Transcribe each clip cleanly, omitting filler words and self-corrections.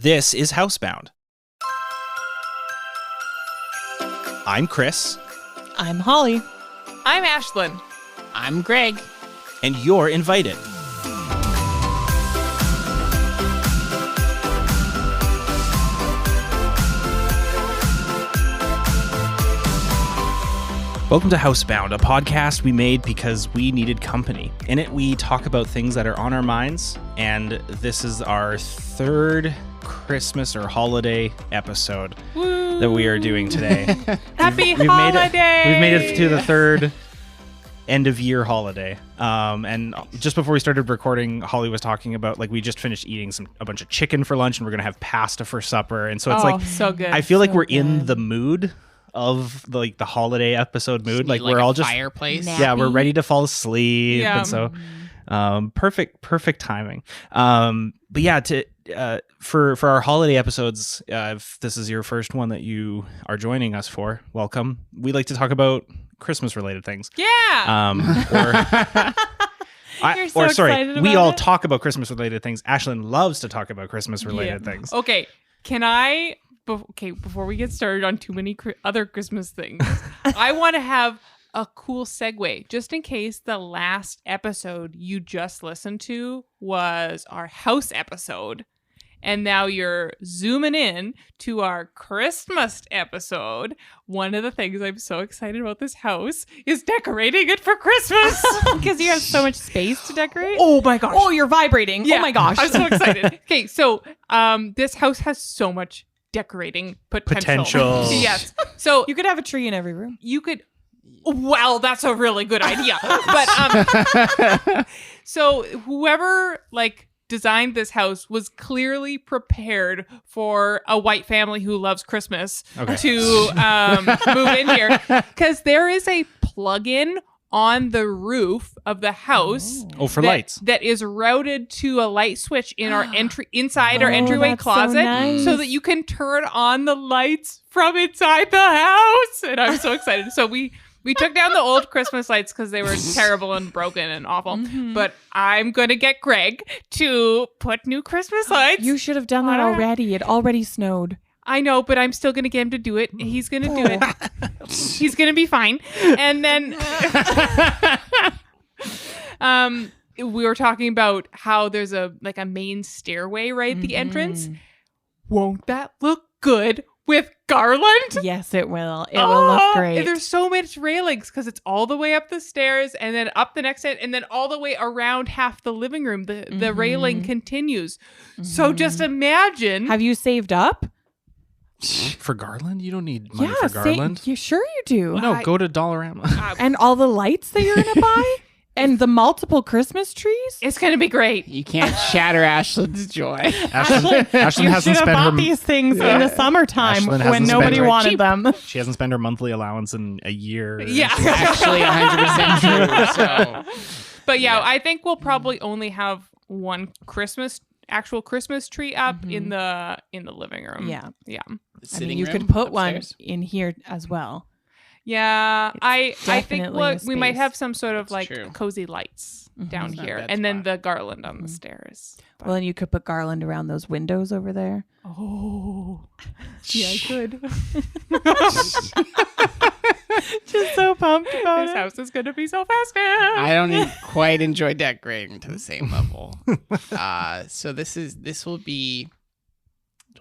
This is Housebound. I'm Chris. I'm Holly. I'm Ashlynn. I'm Greg. And you're invited. Welcome to Housebound, a podcast we made because we needed company. In it, we talk about things that are on our minds, and this is our third Christmas or holiday episode that we are doing today. Happy holiday! We've made it to the third end of year holiday. And just before we started recording, Holly was talking about, like, we just finished eating a bunch of chicken for lunch, and we're going to have pasta for supper. And so it's so good. I feel like So we're in good. the mood of the holiday episode mood. Like we're all just fireplace. yeah, we're ready to fall asleep. Yeah. And so perfect timing. But yeah, for our holiday episodes, if this is your first one that you are joining us for, welcome. We like to talk about Christmas related things. Yeah. You're so excited we about all it? talk about Christmas related things. Ashlynn loves to talk about Christmas related things. Okay. Can I? Before we get started on too many other Christmas things, I want to have a cool segue, just in case the last episode you just listened to was our house episode, and now you're zooming in to our Christmas episode. One of the things I'm so excited about this house is decorating it for Christmas. Because you have so much space to decorate. Oh my gosh. Oh, you're vibrating. Yeah, Oh my gosh. I'm so excited. Okay, so this house has so much decorating potential. Yes. So You could have a tree in every room. you could. Well, that's a really good idea. But so whoever designed this house was clearly prepared for a white family who loves Christmas to move in here, because there is a plug-in on the roof of the house for lights. that is routed to a light switch in our inside our entryway that's so closet, nice. so that you can turn on the lights from inside the house. And I'm so excited. So we took down the old Christmas lights because they were terrible and broken and awful. Mm-hmm. But I'm going to get Greg to put new Christmas lights. You should have done that already. It already snowed. I know, but I'm still going to get him to do it. He's going to do it. He's going to be fine. And then we were talking about how there's a main stairway right at the entrance. Won't that look good with garland? Yes, it will. It will look great. There's so much railings because it's all the way up the stairs and then up the next set and then all the way around half the living room. The railing continues. So just imagine. Have you saved up? For garland? You don't need money for garland. You sure you do. No, go to Dollarama. And all the lights that you're going to buy? And the multiple Christmas trees? It's going to be great. You can't shatter Ashlynn's joy. Ashlynn You hasn't should have spent bought her these things in the summertime Ashlynn when hasn't nobody spent her wanted cheap. them. She hasn't spent her monthly allowance in a year. Yeah. Actually, 100% true. So But yeah, I think we'll probably only have one actual Christmas tree up in the living room. Yeah. Yeah. I mean, you could put one in here as well. Yeah. I think definitely a we might space. have some sort of That's true. cozy lights down It's not a here bad and then spot. the garland on the stairs. Well, and you could put garland around those windows over there. Oh. Yeah, I could. Just so pumped about This it. house is going to be so festive. I don't quite enjoy decorating to the same level. So it'll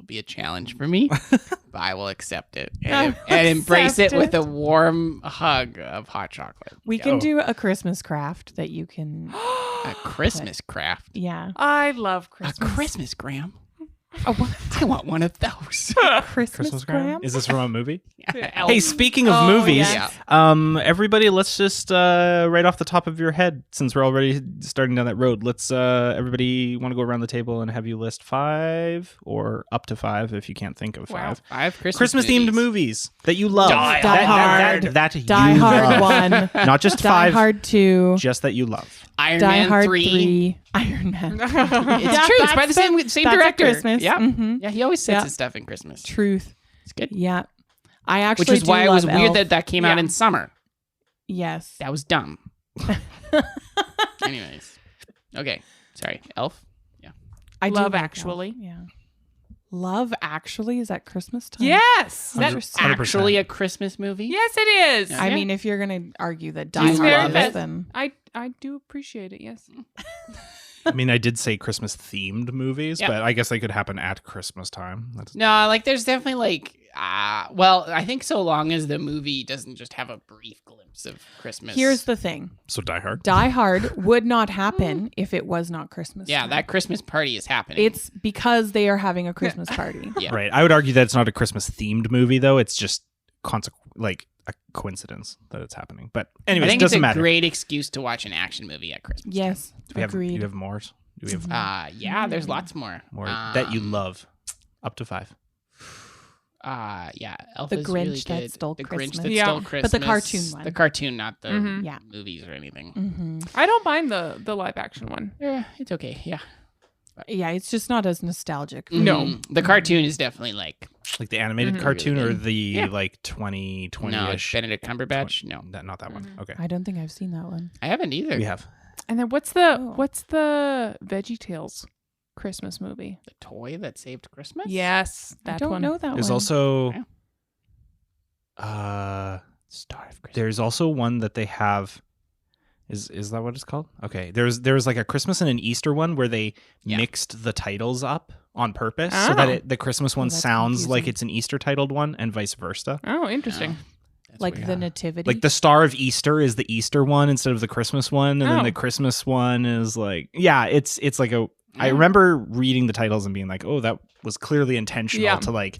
be a challenge for me, but I will accept it and embrace it with a warm hug of hot chocolate. We can do a Christmas craft that you can. A Christmas craft. Yeah. I love A Christmas. Christmas gram. Oh, what? I want one of those. Christmas Gram? gram? Is this from a movie? Elves. Hey, speaking of Oh, movies, yes. everybody, let's just right off the top of your head, since we're already starting down that road, let's everybody want to go around the table and have you list 5 or up to 5 if you can't think of 5. 5 Christmas themed movies that you love. Die Hard. That Die you Hard love. 1. Not just Die 5, Hard 2. just that you love. Iron Die Man Hard 3. Iron Man. It's true. It's by the same that's director. at Christmas. Yeah. Mhm. Yeah, he always sets Yeah. his stuff in Christmas. Truth. It's good. Yeah. I actually Which is do why it was love weird Elf. that came out Yeah. in summer. Yes. That was dumb. Anyways. Okay. Sorry. Elf? I do Love like Elf. Actually. Yeah. Love Actually is at Christmas time. Yes. Is that 100%. actually a Christmas movie? Yes, it is. I mean, if you're gonna argue that Do you Die love Hard it? is, then I do appreciate it. Yes. I mean, I did say Christmas themed movies, Yeah. but I guess they could happen at Christmas time. That's No, like there's definitely like, well, I think so long as the movie doesn't just have a brief glimpse of Christmas. here's the thing: so Die Hard. Die Hard would not happen if it was not Christmas. Yeah, time. that Christmas party is happening. It's because they are having a Christmas party. Yeah. Right. I would argue that it's not a Christmas themed movie, though. It's just like a coincidence that it's happening. But I anyways, it think it's doesn't a matter. great excuse to watch an action movie at Christmas. Yes, Do we have, agreed. do you have more? Do we have Yeah, there's lots more. more that you love? Up to 5. Yeah, Elf The is Grinch really that good. stole the Christmas. Grinch that Yeah. stole But Christmas. the cartoon one. The cartoon, not the Mhm. Yeah. movies or anything. Mm-hmm. I don't mind the live action one. Yeah, it's okay. Yeah. Yeah, it's just not as nostalgic. No. Mhm. The cartoon is definitely like Like the animated Mhm. cartoon Really or good. the Yeah. like no, 2020-ish? Benedict Cumberbatch. No, Not that one. Mhm. Okay. I don't think I've seen that one. I haven't either. We have. And then what's the VeggieTales Christmas movie? The toy that saved Christmas. Yes, I that don't one. know that There's one. also Star of Christmas. there's also one that they have. Is that what it's called? Okay. There was like a Christmas and an Easter one where they Yeah. mixed the titles up on purpose so that Oh. the Christmas one that's sounds like confusing. it's an Easter titled one and vice versa. Oh, interesting. That's like weird. the Nativity. Like the Star of Easter is the Easter one instead of the Christmas one, and then Oh. the Christmas one is like it's like a. I Yeah. remember reading the titles and being like, oh, that was clearly intentional Yeah. to like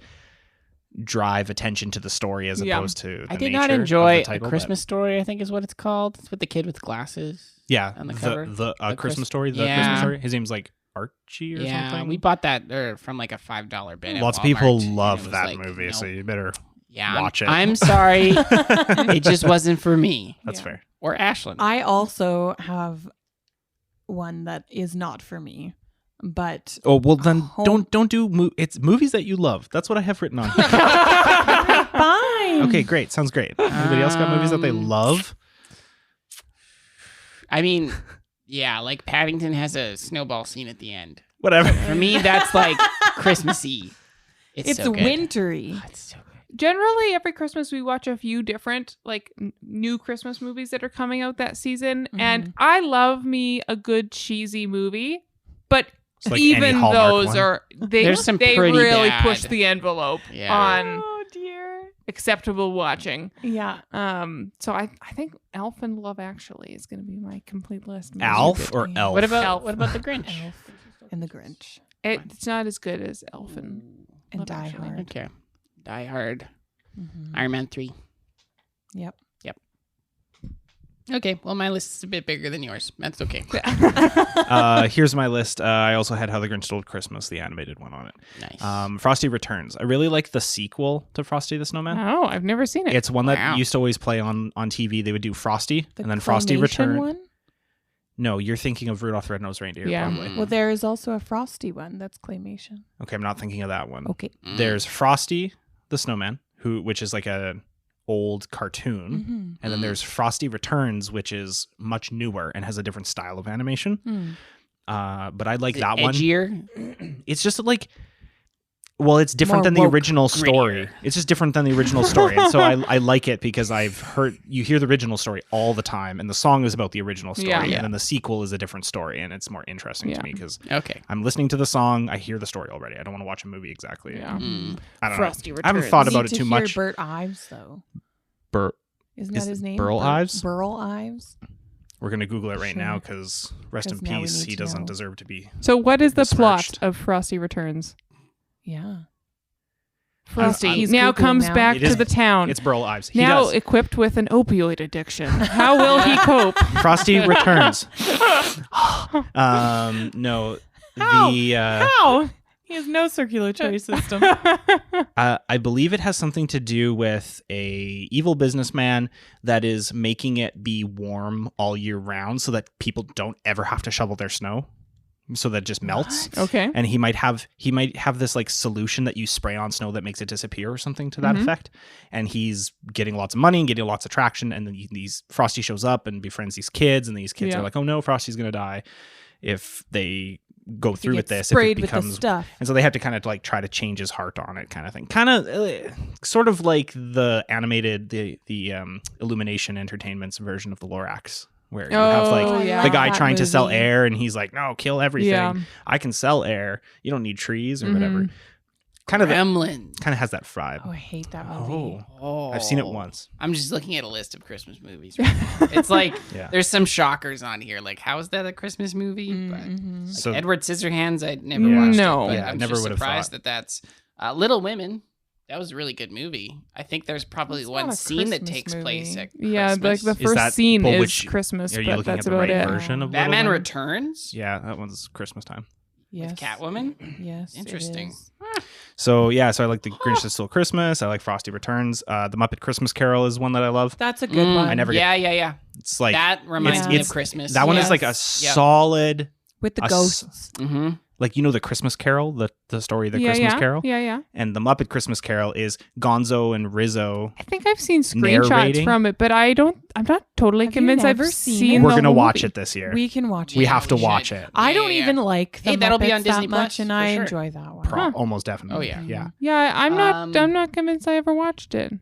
drive attention to the story as Yeah. opposed to. The I did not nature of enjoy the title, A but- Christmas Story. I think is what it's called. It's with the kid with glasses. Yeah, on the cover. the The Christmas Chris- story. The Yeah. Christmas story. His name's like Archie or Yeah, something. we bought that from like a $5 bin. at Lots of people Walmart, and it love was that like, movie, nope. so you better. Yeah, watch it. I'm sorry, it just wasn't for me That's Yeah. fair. or Ashlyn. I also have one that is not for me, but Oh well, then Home- don't do. It's movies that you love. That's what I have written on. here. fine. Okay, great. Sounds great. Anybody else got movies that they love? I mean, yeah, like Paddington has a snowball scene at the end. Whatever. For me, that's like Christmassy. It's so good. wintry. Oh, it's so good. Generally, every Christmas we watch a few different like new Christmas movies that are coming out that season, and I love me a good cheesy movie, but It's like any even Hallmark those one. are they There's some they pretty really bad. push the envelope Yeah. on Oh dear. acceptable watching. Yeah. So I think Elf and Love Actually is going to be my complete list. Alf or Yeah. Elf? What about Elf. what about the Grinch? Elf and the Grinch It's not as good as Elf and and Love Die Actually. Hard. Okay, Die Hard, Mhm. Iron Man 3. Yep. Okay, well, my list is a bit bigger than yours. That's okay. Here's my list. I also had How the Grinch Stole Christmas, the animated one on it. Nice. Frosty Returns. I really like the sequel to Frosty the Snowman. Oh, I've never seen it. It's one that Wow. used to always play on TV. They would do Frosty The and then Frosty claymation Return. one? No, you're thinking of Rudolph the Red-Nosed Reindeer. Yeah. Probably. Well, there is also a Frosty one that's claymation. Okay, I'm not thinking of that one. Okay. There's Frosty the Snowman, which is like a old cartoon. Mhm. And then there's Frosty Returns, which is much newer and has a different style of animation. Hmm. But I like Is it that one. edgier? It's just like, well, it's different More than the woke, original story. grittier. It's just different than the original story. And so I like it because you hear the original story all the time, and the song is about the original story. Yeah. And Yeah. then the sequel is a different story, and it's more interesting Yeah. to me because Okay. I'm listening to the song, I hear the story already. I don't want to watch a movie exactly. Yeah. I don't Frosty know. I haven't Returns. thought Need about it to too hear much. Bert Ives, though. Isn't Is that his it name? Burl Ives? Burl Ives. We're going to Google it right Sure. now because rest in 'Cause now we peace, need he to doesn't know. deserve to be. So what is the plot Besmirched. of Frosty Returns? Yeah. Frosty He's now Googling comes now. back It to is- the town. It's Burl Ives. He now does. equipped with an opioid addiction. How will he cope? Frosty Returns. No. The How? He has no circulatory system. I believe it has something to do with a evil businessman that is making it be warm all year round so that people don't ever have to shovel their snow, so that it just melts. Okay. And he might have this like solution that you spray on snow that makes it disappear or something to that Mhm. effect. And he's getting lots of money and getting lots of traction. And then these Frosty shows up and befriends these kids, and these kids Yeah. are like, "Oh no, Frosty's gonna die if they go through with this if it sprayed with the becomes stuff. and so they have to kind of like try to change his heart on it kind of thing, kind of sort of like the animated the Illumination Entertainment's version of the Lorax, where you have like yeah. the guy That trying to sell movie. air and he's like, no, kill everything. Yeah. I can sell air, you don't need trees or whatever. Kind of Gremlins. kind of has that vibe. Oh, I hate that movie. Oh, I've seen it once. I'm just looking at a list of Christmas movies. Right now. It's like Yeah. there's some shockers on here. Like, how is that a Christmas movie? But Mhm. like So Edward Scissorhands, I never Yeah. watched. No. it, but Yeah, I I'm never just would have surprised thought. that's Little Women. That was a really good movie. I think there's probably It's one not a scene that Christmas takes movie. place at Yeah, like Christmas. the first that- scene well, is which- Christmas, are you but looking that's at the about right it. version of Batman Little Women? Returns Yeah, that one's Christmas time. Yes. with Catwoman. Yes. it Interesting. is. So yeah, so I like the Grinch That Stole Christmas. I like Frosty Returns. The Muppet Christmas Carol is one that I love. That's a good one. I never get Yeah. it's like That reminds me it's- of Christmas. that one is like a Yes. solid With the a s- ghosts. Mm-hmm. like the Christmas Carol, the story of the Yeah, Christmas yeah. Carol. Yeah. And the Muppet Christmas Carol is Gonzo and Rizzo. I think I've seen screenshots Narrating? from it, but I'm not totally Have you convinced I've never seen seen it? the We're gonna whole watch movie. it this year. We can watch it. We have to we watch should. it. I don't Yeah. even like the Hey, that'll be Muppets on Disney that much, Plus, and for I sure. enjoy that one. Almost definitely. Oh, yeah. Yeah. Yeah, I'm Um, not convinced I ever watched it.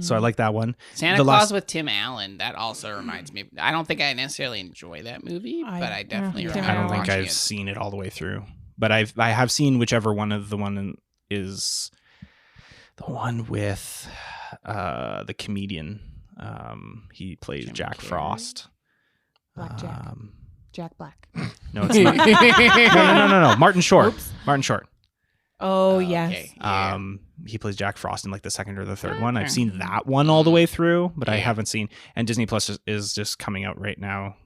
So I like that one. Santa The Claus last- with Tim Allen. That also reminds me. I don't think I necessarily enjoy that movie, but I definitely Tim remember I don't think watching I've it. seen it all the way through, but I have seen whichever one of the one is the one with the comedian. He plays Jim Jack Carrey? Frost. Black Jack. Um, Jack Black. no, it's not. No. Martin Short. Martin Short. Oh, yes. Okay, yeah. He plays Jack Frost in like the second or the third one. I've Okay. seen that one all the way through, but I Yeah. haven't seen. And Disney Plus is just coming out right now.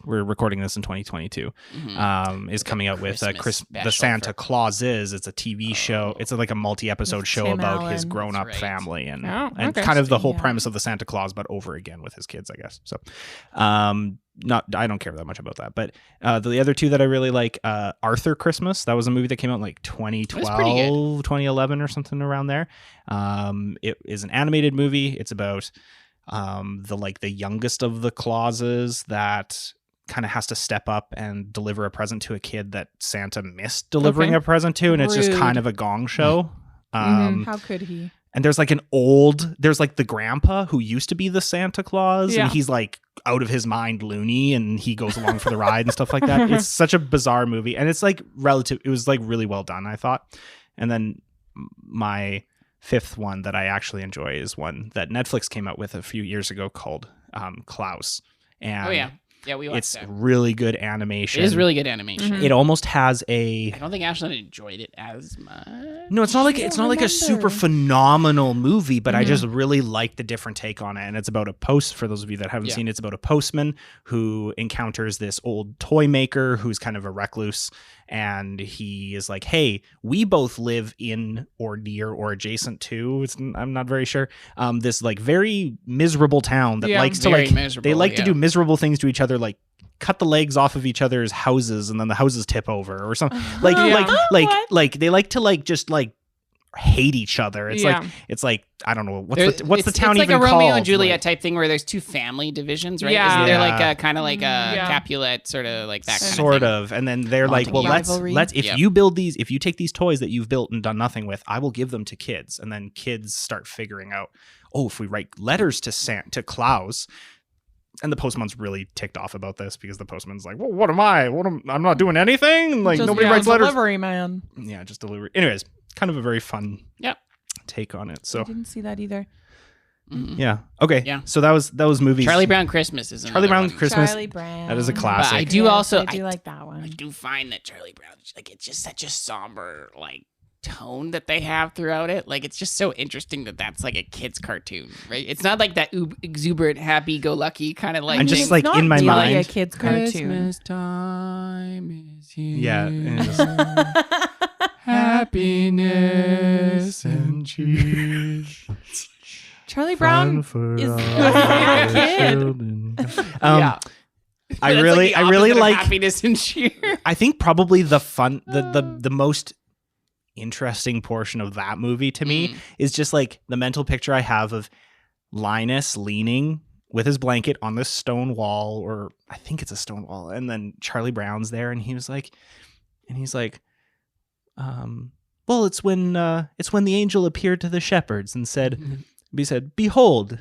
We're recording this in 2022. Mhm. Is coming out with Christmas the special Santa for- Clauses. It's a TV show. It's like a multi-episode With show Tim about his Allen. grown-up That's right. family and Oh, and okay. kind of the whole Yeah. premise of the Santa Claus, but over again with his kids, I guess. So, I don't care that much about that. But the other two that I really like, Arthur Christmas. That was a movie that came out in like 2012, 2011 or something around there. It is an animated movie. It's about the youngest of the Clauses that kind of has to step up and deliver a present to a kid that Santa missed delivering Okay. a present to, and it's just Rude. kind of a gong show. How could he? And there's like there's like the grandpa who used to be the Santa Claus, Yeah. and he's like out of his mind loony, and he goes along for the ride and stuff like that. It's such a bizarre movie, and it's like it was like really well done, I thought. And then my fifth one that I actually enjoy is one that Netflix came out with a few years ago called Klaus. And Oh yeah, we watched it's that. really good animation. It is really good animation. Mhm. It almost has a I don't think Ashlyn enjoyed it as much. No, it's not like a super phenomenal movie, but I Mhm. just really like the different take on it. And it's about for those of you that haven't Yeah. seen it, it's about a postman who encounters this old toy maker who's kind of a recluse, and he is like, "Hey, we both live in or near or adjacent to I'm not very sure this like very miserable town that Yeah. likes to Very like miserable, they like to yeah. do miserable things to each other, like cut the legs off of each other's houses and then the houses tip over or something like Yeah. like they like to like just like hate each other. It's Yeah. like I don't know what's There- the town it's like even a Romeo called? and Juliet Like, type thing where there's two family divisions, right? Yeah. Isn't there Yeah. like a kind of like a Yeah. Capulet sort of like that kind sort of of, and then they're like, well, Montague. Rivalry. let's if Yep. you take these toys that you've built and done nothing with, I will give them to kids, and then kids start figuring out, oh, if we write letters to Klaus. And the postman's really ticked off about this because the postman's like, well, what am I? I'm not doing anything. Like Just nobody be a writes letters. Delivery man. Yeah, just delivery. Anyways, kind of a very fun Yep. take on it. I So didn't see that either. thing. yeah, okay. Yeah. So that was movies. Charlie Brown Christmas is Charlie another Brown's one. Christmas. Charlie Brown. That is a But classic. I do Yes, also I do I, like that I one. do find that Charlie Brown, like it's just such a somber like tone that they have throughout it. Like it's just so interesting that that's like a kid's cartoon, right? It's not like that exuberant, happy-go-lucky kind of like. I'm just it's like not in my really mind. a kid's cartoon. time is here. Yeah, and it's happiness and cheese. Charlie Brown is a kid. Yeah. I That's really, the I really opposite of like. happiness and cheer. I think probably the most interesting portion of that movie to me is just like the mental picture I have of Linus leaning with his blanket on this stone wall, or I think it's a stone wall, and then Charlie Brown's there, and he was like, And he's like, well, it's when the angel appeared to the shepherds and said, behold,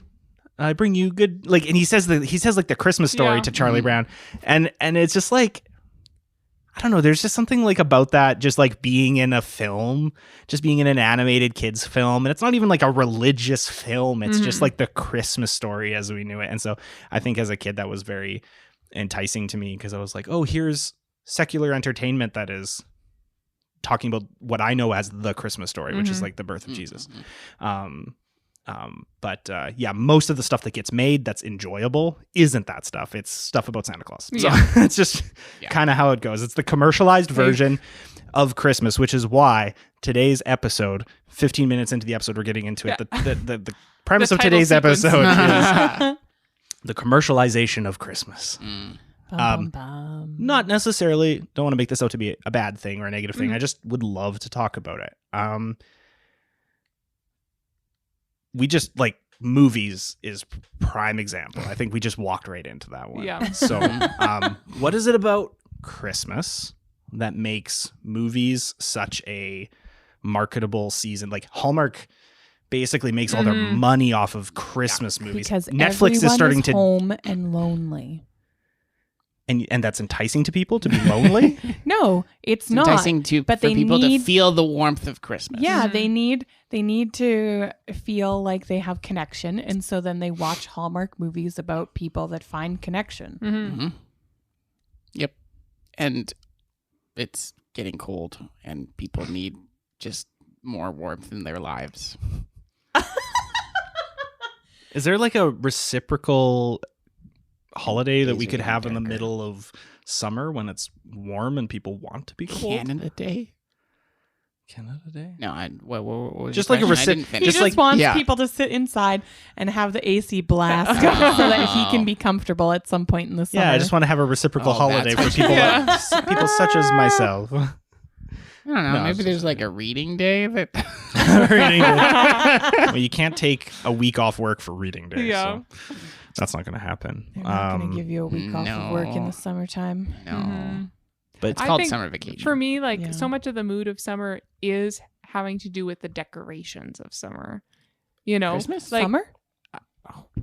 I bring you good, like, and he says like the Christmas story to Charlie Brown. And it's just like, I don't know, there's just something like about that, just like being in a film, just being in an animated kids film. And it's not even like a religious film. It's just like the Christmas story as we knew it. And so I think as a kid, that was very enticing to me because I was like, oh, here's secular entertainment that is talking about what I know as the Christmas story, which is like the birth of Jesus. But most of the stuff that gets made that's enjoyable isn't that stuff. It's stuff about Santa Claus. So it's just kind of how it goes. It's the commercialized version of Christmas, which is why today's episode, 15 minutes into the episode, we're getting into it. The premise of today's episode is the commercialization of Christmas. Not necessarily, don't want to make this out to be a bad thing or a negative thing. I just would love to talk about it. We just like movies is prime example. I think we just walked right into that one. Yeah. So what is it about Christmas that makes movies such a marketable season? Like Hallmark basically makes all their money off of Christmas movies. Because Netflix is starting to home and lonely. And that's enticing to people to be lonely? No, it's not. Enticing for people to feel the warmth of Christmas. Yeah, they need to feel like they have connection, and so then they watch Hallmark movies about people that find connection. Yep. And it's getting cold, and people need just more warmth in their lives. Is there like a reciprocal holiday that we could have in the middle of summer when it's warm and people want to be cold? Canada Day? No, what was just like a He just wants people to sit inside and have the AC blast so that he can be comfortable at some point in the summer. Yeah, I just want to have a reciprocal holiday for people people such as myself. I don't know. Maybe there's like a reading day that. Well, you can't take a week off work for reading day. Yeah. So that's not going to happen. They're not going to give you a week off of work in the summertime. No. But It's called summer vacation. For me, like so much of the mood of summer is having to do with the decorations of summer. You know, Christmas? like, Summer?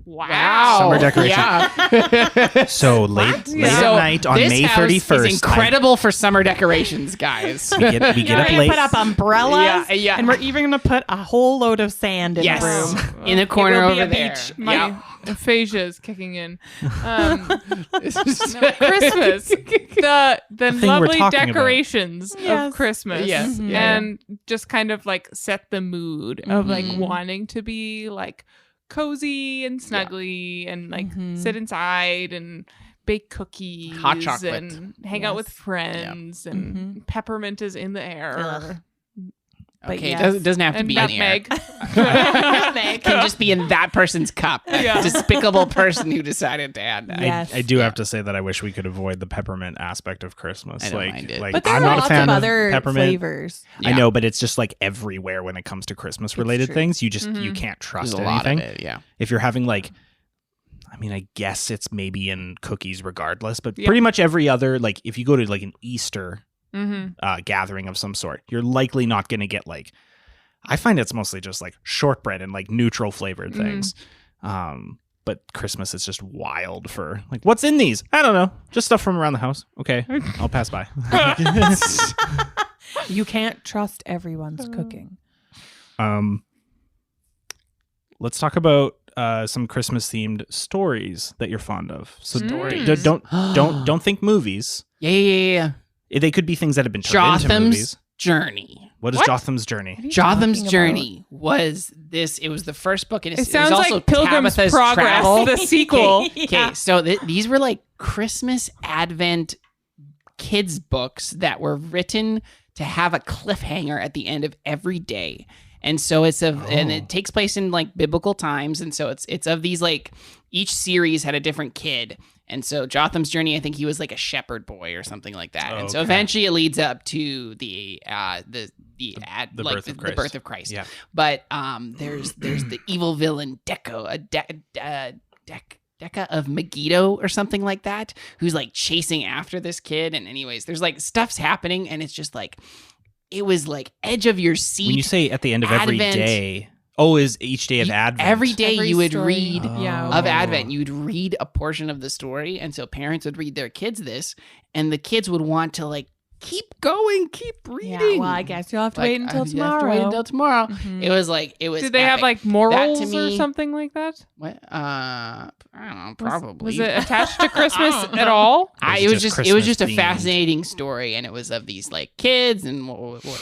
Wow. Summer decoration. Yeah. So late at night on May 31st. This is incredible for summer decorations, guys. We get up late. Put up umbrellas, Yeah. and we're even going to put a whole load of sand in Yes. the room. In the corner It will be over a there. beach. My aphasia is kicking in. Christmas, the thing we're lovely talking about. decorations Yes. of Christmas, Yes. Mhm. and just kind of like set the mood of like wanting to be like cozy and snuggly and like sit inside and bake cookies, Hot chocolate. and hang out with friends, and peppermint is in the air. But Okay, yes. it doesn't have to And be nutmeg. in here. It can just be in that person's cup. That Yeah. despicable person who decided to add that. Yes. I do have to say that I wish we could avoid the peppermint aspect of Christmas. I don't mind it. Like But there I'm are not a lots fan of other peppermint. flavors. I know, but it's just like everywhere when it comes to Christmas related true. things. You just you can't trust There's a lot anything. of it, yeah. If you're having like, I mean, I guess it's maybe in cookies regardless, but pretty much every other, like if you go to like an Easter gathering of some sort, you're likely not going to get like, I find it's mostly just like shortbread and like neutral flavored things. But Christmas is just wild for like, what's in these? I don't know. Just stuff from around the house. Okay, I'll pass by. You can't trust everyone's cooking. Let's talk about some Christmas themed stories that you're fond of. So Stories. don't think movies. Yeah. They could be things that have been turned into movies. Jotham's Journey. What is Jotham's Journey? Jotham's talking Journey was this. It was the first book. And It sounds was also like Pilgrim's Tabitha's Progress, Travel. the sequel. Okay, so these were like Christmas Advent kids books that were written to have a cliffhanger at the end of every day. And so and it takes place in like biblical times. And so it's of these like each series had a different kid. And so Jotham's Journey, I think he was like a shepherd boy or something like that. And so eventually it leads up to the birth of Christ. Yeah. But there's the evil villain Deco Rebecca of Megiddo or something like that, who's like chasing after this kid. And anyways, there's like stuff's happening, and it's just like, it was like edge of your seat. When you say at the end of every Advent. day, oh, is each day of Advent? Every day Every you would story. read Yeah. of Advent, you'd read a portion of the story. And so parents would read their kids this, and the kids would want to like, keep going, keep reading. Yeah, well, I guess you'll have to wait until You have to tomorrow. wait until tomorrow. Mhm. It was like, it was Did they have epic. like morals That to or me- something like that? What? I don't know, probably. Was it attached to Christmas at all? It was just a Christmas-themed. fascinating story, and it was of these like kids, and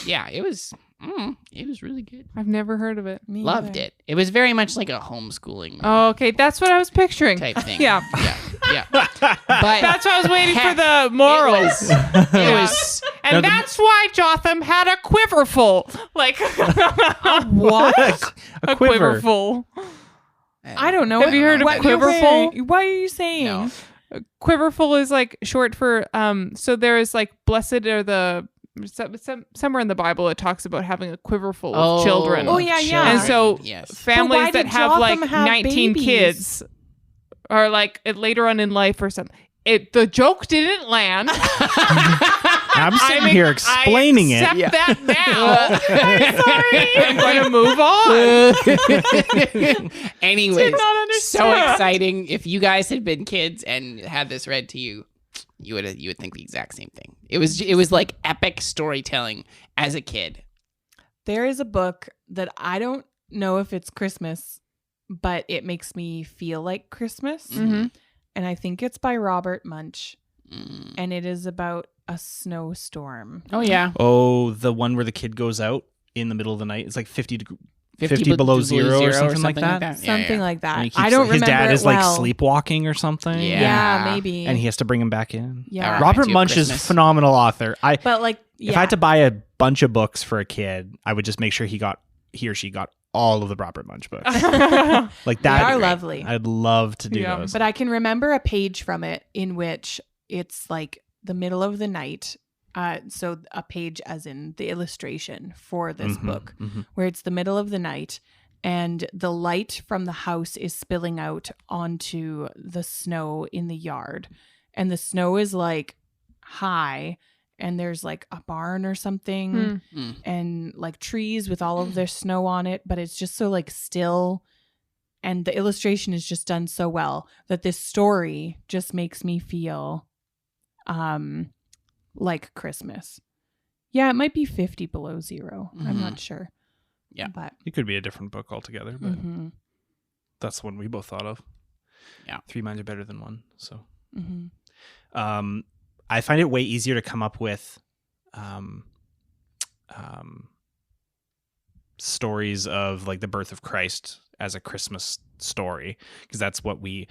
yeah, it was really good. I've never heard of it. Me Loved either. it. It was very much like a homeschooling Oh, okay. That's what I was picturing. type thing. Yeah. yeah. But That's why I was waiting for Heck, the morals. it Yeah. was And that's why Jotham had a quiverful. Like, What? a quiver. quiverful. I don't know. Have you heard of what you're quiverful? saying. What are you saying? No. Quiverful is like short for, so there is like blessed are the, somewhere in the Bible it talks about having a quiverful of children. Oh, yeah, yeah. And so yes. why families that did have Jotham like have 19 babies? kids are like later on in life or something. The joke didn't land. I'm sitting here explaining I accept it. that now. I'm sorry. I'm going to move on. Anyways, Did not so understand. exciting. If you guys had been kids and had this read to you, you would think the exact same thing. It was like epic storytelling as a kid. There is a book that I don't know if it's Christmas, but it makes me feel like Christmas. Mhm. And I think it's by Robert Munch. Mm. And it is about a snowstorm. Oh yeah, Oh, the one where the kid goes out in the middle of the night. It's like 50 50 below zero or something like that. Yeah, Something like that. And he I keeps- don't his remember dad it is well. like sleepwalking or something. Yeah. Yeah, maybe. And he has to bring him back in. yeah. Alright. Robert Reminds you of Munch is a Christmas. phenomenal author. But like, If I had to buy a bunch of books for a kid, I would just make sure he or she got all of the Robert Munch books. Like they that. are lovely. I'd love to do Yeah. those. But I can remember a page from it in which it's like the middle of the night. So a page as in the illustration for this Mhm, book, mhm. where it's the middle of the night and the light from the house is spilling out onto the snow in the yard. And the snow is like high, and there's like a barn or something and like trees with all of their snow on it, but it's just so like still. And the illustration is just done so well that this story just makes me feel like Christmas. Yeah, it might be 50 below zero. I'm Mhm. not sure. Yeah. But It could be a different book altogether, but mhm, that's the one we both thought of. Yeah. 3 minds are better than one. So mhm. I find it way easier to come up with stories of like the birth of Christ as a Christmas story, because that's what we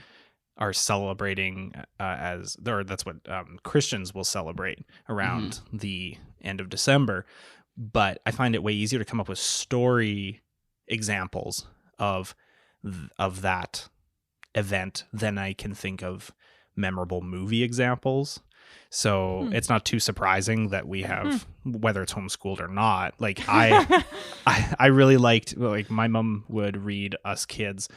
are celebrating that's what Christians will celebrate around the end of December. But I find it way easier to come up with story examples of that event than I can think of memorable movie examples. So it's not too surprising that we have, whether it's homeschooled or not. Like I really liked, like my mom would read us kids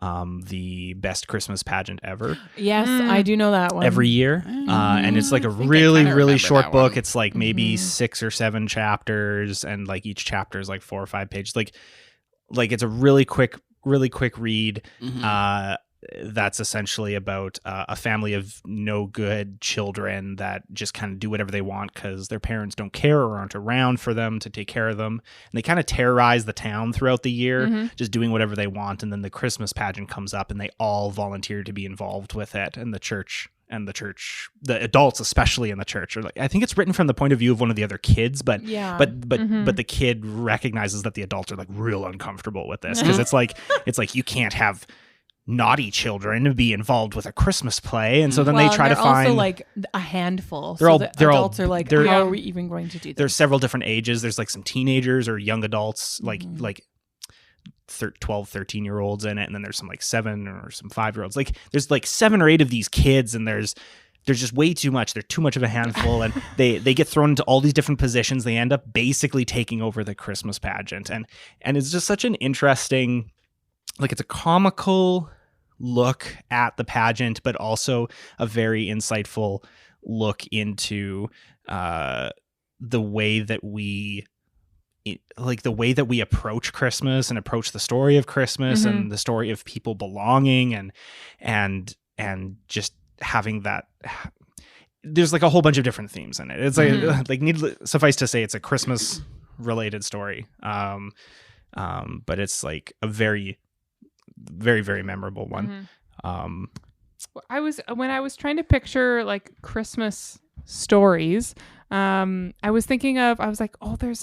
the best Christmas pageant ever Yes, I do know that one. every year. And it's like a I think I really, kinda really remember short that book. one. It's like maybe 6 or 7 chapters, and like each chapter is like 4 or 5 pages. Like it's a really quick read. That's essentially about a family of no good children that just kind of do whatever they want because their parents don't care or aren't around for them to take care of them. And they kind of terrorize the town throughout the year, just doing whatever they want. And then the Christmas pageant comes up and they all volunteer to be involved with it. And the adults, especially in the church, are like, I think it's written from the point of view of one of the other kids, but Yeah. but the kid recognizes that the adults are like real uncomfortable with this because it's like you can't have naughty children be involved with a Christmas play, and so then Well, they try and to they're find also like a handful. They're all- the they're all- adults are like, they're- how are we even going to do this? there's several different ages. There's like some teenagers or young adults, like 12, 13-year-olds in it, and then there's some like 7 or some 5-year-olds. Like there's like 7 or 8 of these kids, and there's just way too much. They're too much of a handful, and they get thrown into all these different positions. They end up basically taking over the Christmas pageant, and it's just such an interesting, like it's a comical, look at the pageant, but also a very insightful look into the way that we approach Christmas and approach the story of Christmas and the story of people belonging and just having that. There's like a whole bunch of different themes in it. It's suffice to say, it's a Christmas related story. But it's like a very, very, very memorable one. When I was trying to picture like Christmas stories, I was thinking of, I was like, oh, there's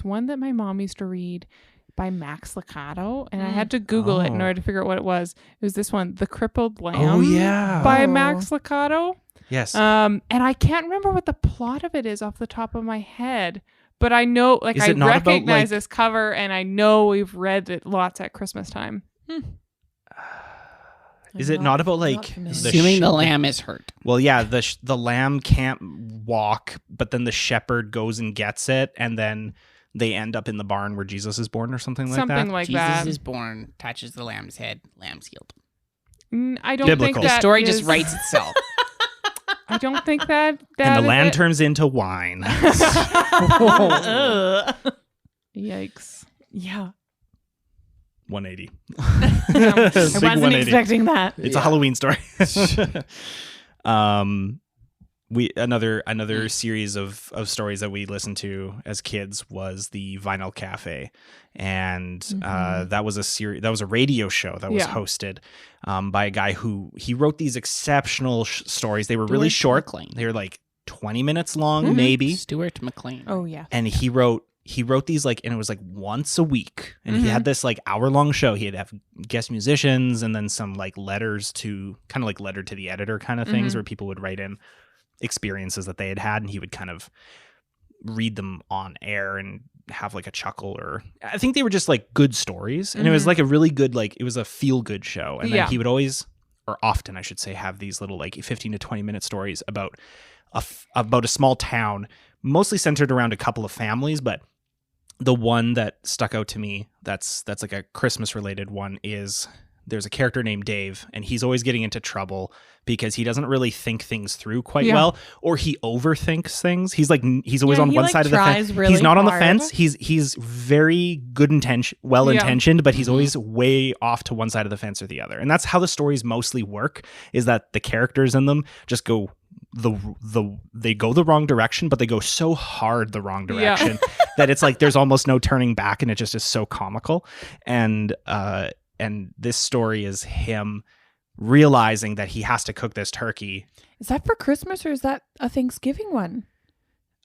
one that my mom used to read by Max Lucado, and I had to Google it in order to figure out what it was. It was this one, The Crippled Lamb by Max Lucado. Yes. And I can't remember what the plot of it is off the top of my head, but I know, like, I recognize this cover, and I know we've read it lots at Christmas time. Is it not about like assuming the lamb is hurt? Well, yeah, the lamb can't walk, but then the shepherd goes and gets it, and then they end up in the barn where Jesus is born, or something like that. Something like Jesus that. is born, touches the lamb's head, lamb's healed. I don't Biblical. think that The story is- just writes itself. I don't think that And the is lamb it. turns into wine. Yikes. Yeah. 180. I Big wasn't 180. expecting that. It's a Halloween story. Another series of stories that we listened to as kids was the Vinyl Cafe, and that was a radio show that was hosted by a guy who he wrote these exceptional stories. They were really short. McLean. They were like 20 minutes long, maybe. Stuart McLean. Oh, yeah. And he wrote these like, and it was like once a week, and he had this like hour-long show. He'd have guest musicians and then some like letter to the editor kind of things, where people would write in experiences that they had, and he would kind of read them on air and have like a chuckle, or I think they were just like good stories, and it was like a really good, like, it was a feel-good show. And then he would always, or often I should say, have these little like 15 to 20 minute stories about a small town, mostly centered around a couple of families. But the one that stuck out to me that's like a Christmas related one is, there's a character named Dave, and he's always getting into trouble because he doesn't really think things through quite well, or he overthinks things. He's always on one side of the fence. Really he's not on the hard. fence. He's very well intentioned, but he's always way off to one side of the fence or the other. And that's how the stories mostly work, is that the characters in them just go they go the wrong direction, but they go so hard the wrong direction that it's like there's almost no turning back, and it just is so comical. And this story is him realizing that he has to cook this turkey. Is that for Christmas, or is that a Thanksgiving one?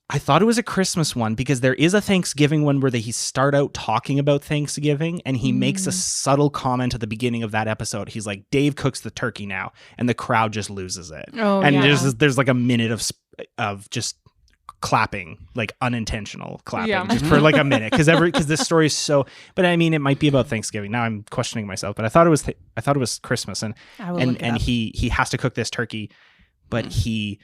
I thought it was a Christmas one, because there is a Thanksgiving one where he start out talking about Thanksgiving, and he makes a subtle comment at the beginning of that episode. He's like, Dave cooks the turkey now, and the crowd just loses it. Oh, and yeah. there's like a minute of just clapping, like unintentional clapping, Yeah. just for like a minute, because this story is so. But I mean, it might be about Thanksgiving. Now I'm questioning myself, but I thought it was Christmas, and he has to cook this turkey, but he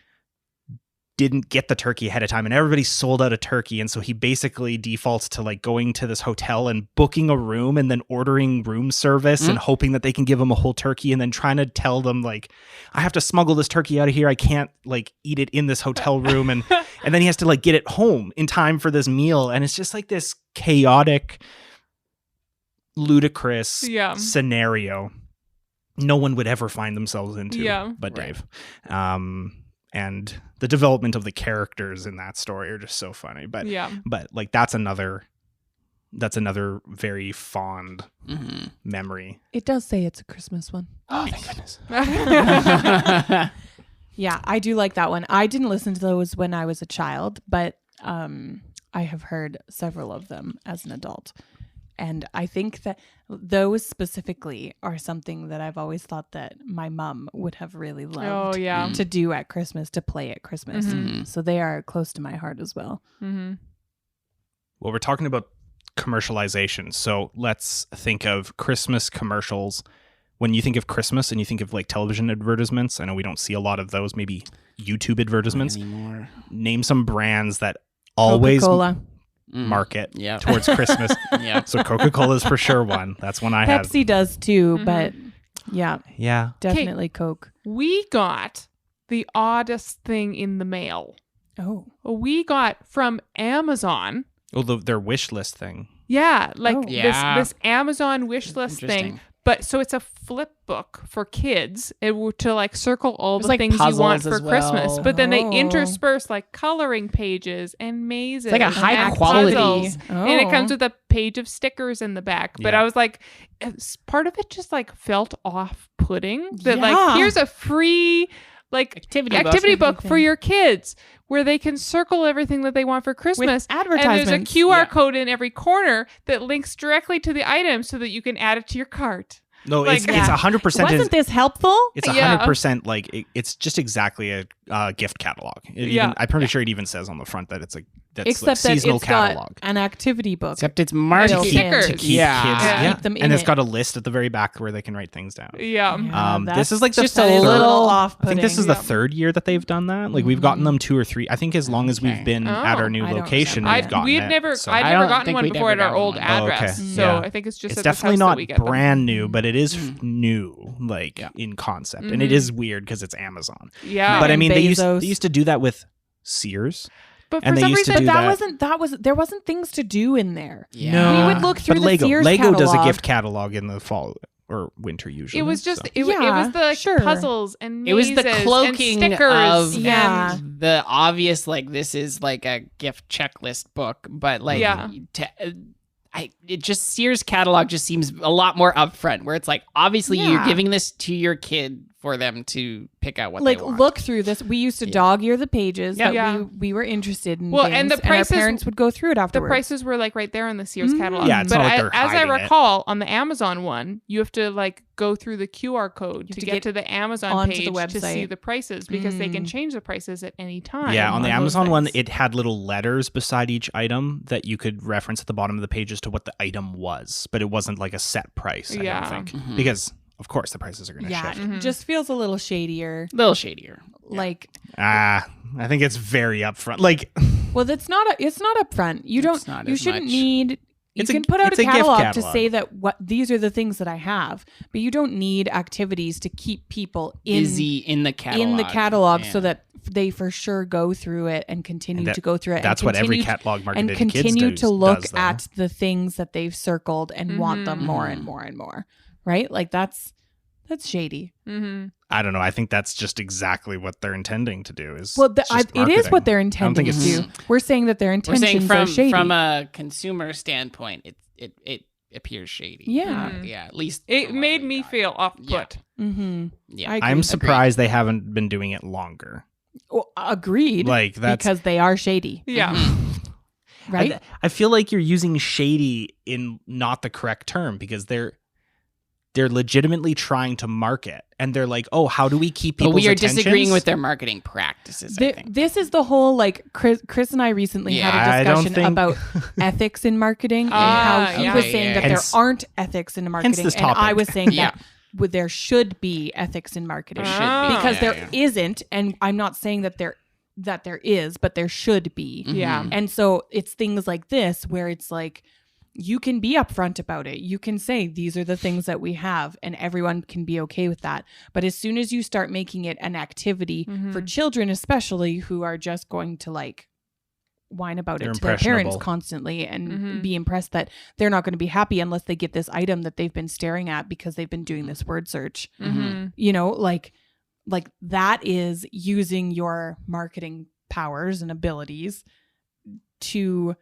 didn't get the turkey ahead of time, and everybody sold out a turkey, and so he basically defaults to like going to this hotel and booking a room, and then ordering room service and hoping that they can give him a whole turkey, and then trying to tell them like, I have to smuggle this turkey out of here, I can't like eat it in this hotel room, and then he has to like get it home in time for this meal, and it's just like this chaotic, ludicrous scenario no one would ever find themselves into but Dave. And the development of the characters in that story are just so funny. But like that's another very fond memory. It does say it's a Christmas one. Oh, thank goodness. Yeah, I do like that one. I didn't listen to those when I was a child, but I have heard several of them as an adult. And I think that those specifically are something that I've always thought that my mom would have really loved to do at Christmas, to play at Christmas. So they are close to my heart as well. Well, we're talking about commercialization. So let's think of Christmas commercials. When you think of Christmas and you think of like television advertisements, I know we don't see a lot of those, maybe YouTube advertisements. Not anymore. Name some brands that always Coca-Cola. market towards Christmas. So Coca-Cola is for sure one. That's one I have. Pepsi does too, but Yeah, Yeah. definitely Coke. We got the oddest thing in the mail. Oh. We got from Amazon. Oh, their wish list thing. Yeah, like Oh. Yeah. this Amazon wish list thing. Interesting. But so it's a flip book for kids to like circle all There's, the like, things you want puzzles for as Christmas. well. But then they Oh. intersperse like coloring pages and mazes. It's like a high and quality. puzzles. Oh. And it comes with a page of stickers in the back. But Yeah. I was like, part of it just like felt off-putting. That Yeah. like, here's a free like Activity book for Everything. your kids where they can circle everything that they want for Christmas. With And there's a advertisements. QR Yeah. code in every corner that links directly to the item so that you can add it to your cart. No, Like, it's yeah. 100%. Wasn't this helpful? It's Yeah. 100% like it's just exactly a gift catalog. I'm pretty sure it even says on the front that it's that's Except like that seasonal it's catalog. got an activity book. Except it's marketed. Built in. Stickers. To keep Yeah. kids, Yeah. Keep them in and it's it. got a list at the very back where they can write things down. Yeah. This is like the just a third- little I off-putting. think this is the Yeah. third year that they've done that. Like we've gotten them 2 or 3. I think as long as Okay. we've been Oh. at our new I don't location, remember we've that. gotten We'd it. never, So- I'd I never don't gotten think one we'd before ever at our gotten old one. Oh, address. okay. So Yeah. I think it's just It's at this definitely house that not we get them. brand new, but it is new, like Yeah. in concept, and it is weird because it's Amazon. Yeah. But I And mean, they Bezos. used to do that with Sears. But for and they some used to reason, do There wasn't things to do in there. Yeah. We would look through but the Lego Sears does a catalog. gift catalog in the fall or winter usually. it was just, so. it was Yeah, the like, sure. puzzles and It was the mazes cloaking and stickers. of Yeah. the obvious, like, this is like a gift checklist book, but like, Yeah. it just Sears catalog just seems a lot more upfront, where it's like, obviously you're Yeah. giving this to your kid for them to pick out what Like, they want. look through this. We used to dog ear the pages Yeah. that Yeah. we were interested in. Well, things, and the prices- our parents would go through it The afterwards. prices were like right there on the Sears Mm. catalog. Yeah, it's but not like I, they're as I hiding it. recall, on the Amazon one, you have to like go through the QR code have to to get get to the Amazon onto page the to see website. the prices because they can Mm. change the prices at any time. Yeah, on the on those Amazon one, things. it had little letters beside each item that you could reference at the bottom of the page as to what the item was, but it wasn't like a set price, I Yeah. don't think. Mhm. Because, of course, the prices are going to Yeah, shift. it just feels a little shadier. a little shadier. Like, I think it's very upfront. Like, well, it's not upfront. You It's don't. not You as shouldn't much. need. You It's a- can put out it's a a gift catalog to catalog. say that these are the things that I have, but you don't need activities to keep people Busy in the catalog. so that they for sure go through it and continue And that- to go through it. that's and what every continue catalog marketed and to kids continue does, to look does, though. at the things that they've circled and want them more and more and more. Right? Like that's shady. Mm-hmm. I don't know. I think that's just exactly what they're intending to do. Well, It's just it is what marketing. they're I don't intending think to it's- do. We're saying that their We're intentions saying are shady. from a consumer standpoint, it appears shady. Yeah. Yeah, at least It from what made we me got. feel off Yeah. put. Mm-hmm. Yeah. I agree. I'm surprised they haven't been doing it longer. Well, agreed. Like, that's because they are shady, Yeah. right? I feel like you're using shady in not the correct term because they're legitimately trying to market, and they're like, oh, how do we keep But people's we are attentions? disagreeing with their marketing practices, I think. This is the whole like Chris and I recently I had a don't discussion think- about ethics in marketing and Ah, how he yeah. was Okay, saying yeah. that Hence- there aren't ethics in marketing, this and I topic. was saying Yeah. that there should be ethics in marketing There should be. Ah. because Yeah, there yeah. isn't, and I'm not saying that there is, but there should be. Yeah. Mhm. And so it's things like this where it's like you can be upfront about it. You can say these are the things that we have and everyone can be okay with that. But as soon as you start making it an activity for children especially who are just going to like whine about They're it to their parents impressionable. constantly and Mhm. be impressed that they're not going to be happy unless they get this item that they've been staring at because they've been doing this word search. Mm-hmm. You know, like that is using your marketing powers and abilities to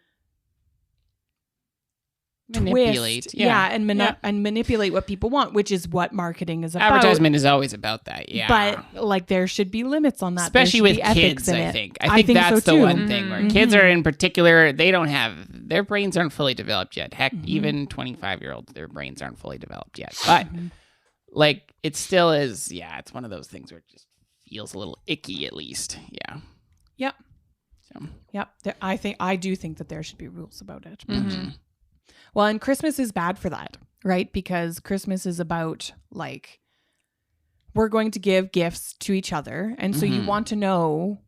Manipulate. twist, Yeah. and manipulate what people want, which is what marketing is about. Advertisement is always about that. Yeah. But like there should be limits on that, especially There should with be ethics kids, in I it. think. I think so that's the too. one thing where Mhm. kids are in particular, they don't have, their brains aren't fully developed yet. Heck, Mm-hmm. even 25-year-olds, their brains aren't fully developed yet. But like, it still is, yeah, it's one of those things where it just feels a little icky at least. Yeah. Yep. So, Yep. I do think that there should be rules about it. Mm-hmm. Well, and Christmas is bad for that, right? Because Christmas is about like we're going to give gifts to each other. And so you want to know,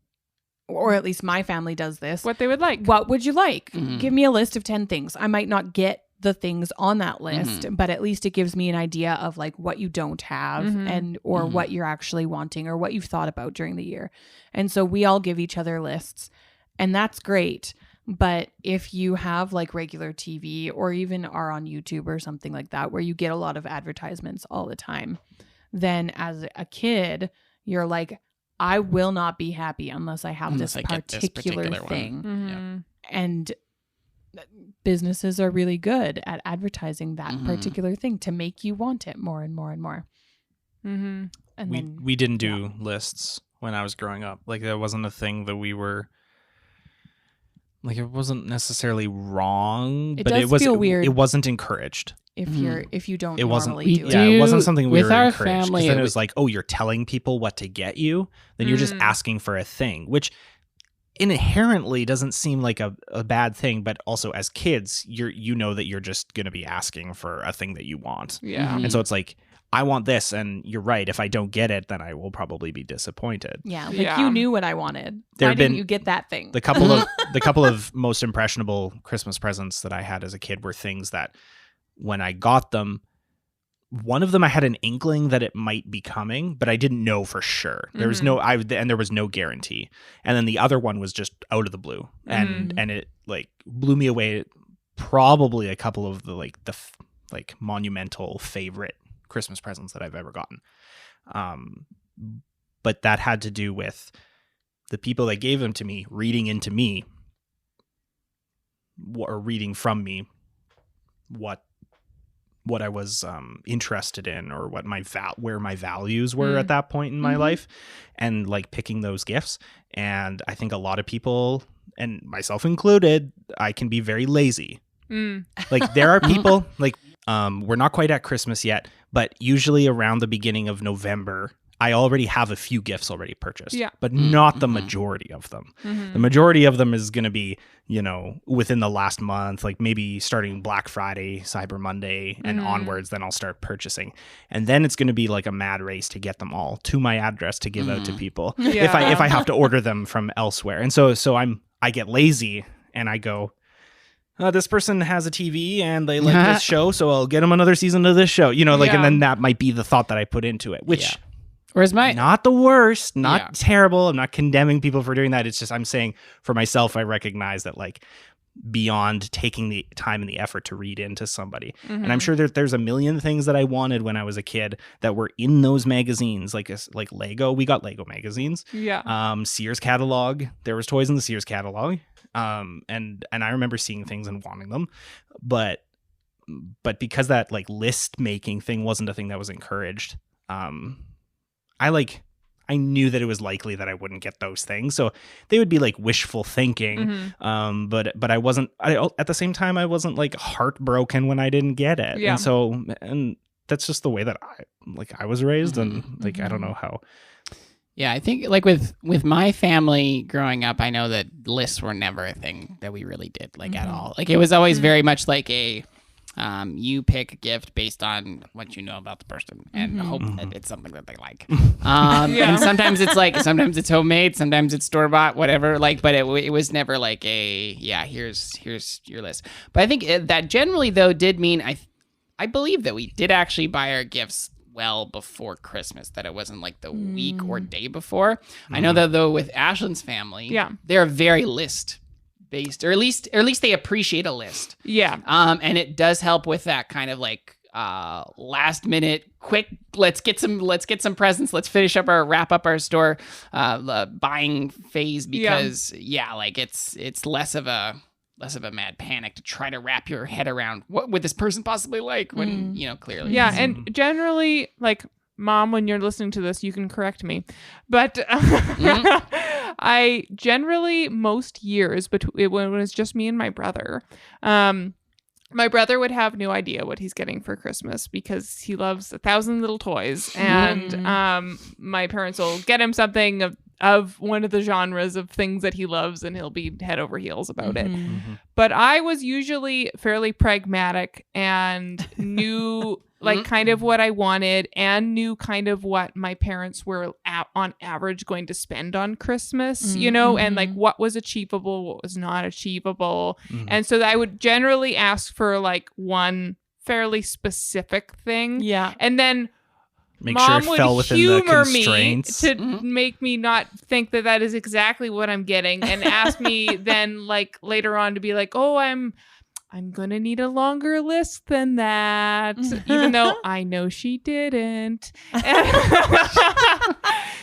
or at least my family does this. What they would like. What would you like? Mhm. Give me a list of 10 things. I might not get the things on that list, but at least it gives me an idea of like what you don't have and or what you're actually wanting or what you've thought about during the year. And so we all give each other lists, and that's great. But if you have like regular TV or even are on YouTube or something like that, where you get a lot of advertisements all the time, then as a kid, you're like, I will not be happy unless I have this particular thing. Mm-hmm. And businesses are really good at advertising that particular thing to make you want it more and more and more. Mm-hmm. And we didn't do lists when I was growing up. Like that wasn't a thing that we were like, it wasn't necessarily wrong, but it was feel weird. It wasn't encouraged. if you don't It wasn't normally do it. Yeah, it wasn't something we with were our encouraged. 'Cause family, then it it was like, oh, you're telling people what to get you, then you're just asking for a thing, which inherently doesn't seem like a bad thing, but also as kids, you know that you're just going to be asking for a thing that you want. Yeah. And so it's like, I want this, and you're right. If I don't get it, then I will probably be disappointed. Yeah, like Yeah. you knew what I wanted. There Why have didn't been you get that thing? The couple of most impressionable Christmas presents that I had as a kid were things that when I got them, one of them I had an inkling that it might be coming, but I didn't know for sure. There was there was no guarantee. And then the other one was just out of the blue, and it like blew me away. Probably a couple of the monumental favorite Christmas presents that I've ever gotten. But that had to do with the people that gave them to me reading into me or reading from me what I was interested in, or what where my values were at that point in my life, and like picking those gifts. And I think a lot of people, and myself included, I can be very lazy. Like there are people like we're not quite at Christmas yet, but usually around the beginning of November, I already have a few gifts already purchased, but not the majority of them. The majority of them is going to be, within the last month, like maybe starting Black Friday, Cyber Monday, and onwards, then I'll start purchasing. And then it's going to be like a mad race to get them all to my address to give out to people if I have to order them from elsewhere. And so I get lazy and I go, this person has a TV and they like this show, so I'll get them another season of this show, and then that might be the thought that I put into it, which whereas not the worst, not terrible. I'm not condemning people for doing that. It's just, I'm saying for myself, I recognize that like beyond taking the time and the effort to read into somebody. And I'm sure there's a million things that I wanted when I was a kid that were in those magazines, like Lego. We got Lego magazines. Yeah. Sears catalog. There was toys in the Sears catalog. And I remember seeing things and wanting them, but because that like list making thing wasn't a thing that was encouraged, I knew that it was likely that I wouldn't get those things, so they would be like wishful thinking. But I wasn't. At the same time, I wasn't like heartbroken when I didn't get it. Yeah. And that's just the way that I was raised, and like I don't know how. Yeah, I think like with my family growing up, I know that lists were never a thing that we really did at all. Like it was always very much like a you pick a gift based on what you know about the person and hope that it's something that they like. And sometimes it's homemade, sometimes it's store bought, whatever. But it was never like here's your list. But I think that generally though did mean I believe that we did actually buy our gifts well before Christmas, that it wasn't like the week or day before. I know that though with Ashlyn's family, they're very list based, or at least they appreciate a list. Yeah. And it does help with that kind of like last minute quick, let's get some presents, let's wrap up our store buying phase, because it's less of a mad panic to try to wrap your head around what would this person possibly like when clearly. Yeah, and generally, like, Mom, when you're listening to this, you can correct me, but I generally most years, when it was just me and my brother, my brother would have no idea what he's getting for Christmas because he loves 1,000 little toys, and my parents will get him something of one of the genres of things that he loves, and he'll be head over heels about it. But I was usually fairly pragmatic and knew like kind of what I wanted and knew kind of what my parents were on average going to spend on Christmas, you know, and like what was achievable, what was not achievable. And so I would generally ask for like one fairly specific thing. Yeah. And then Make sure Mom it would fell within the humor me constraints. to make me not think that that is exactly what I'm getting, and ask me then like later on to be like, oh, I'm gonna need a longer list than that, even though I know she didn't.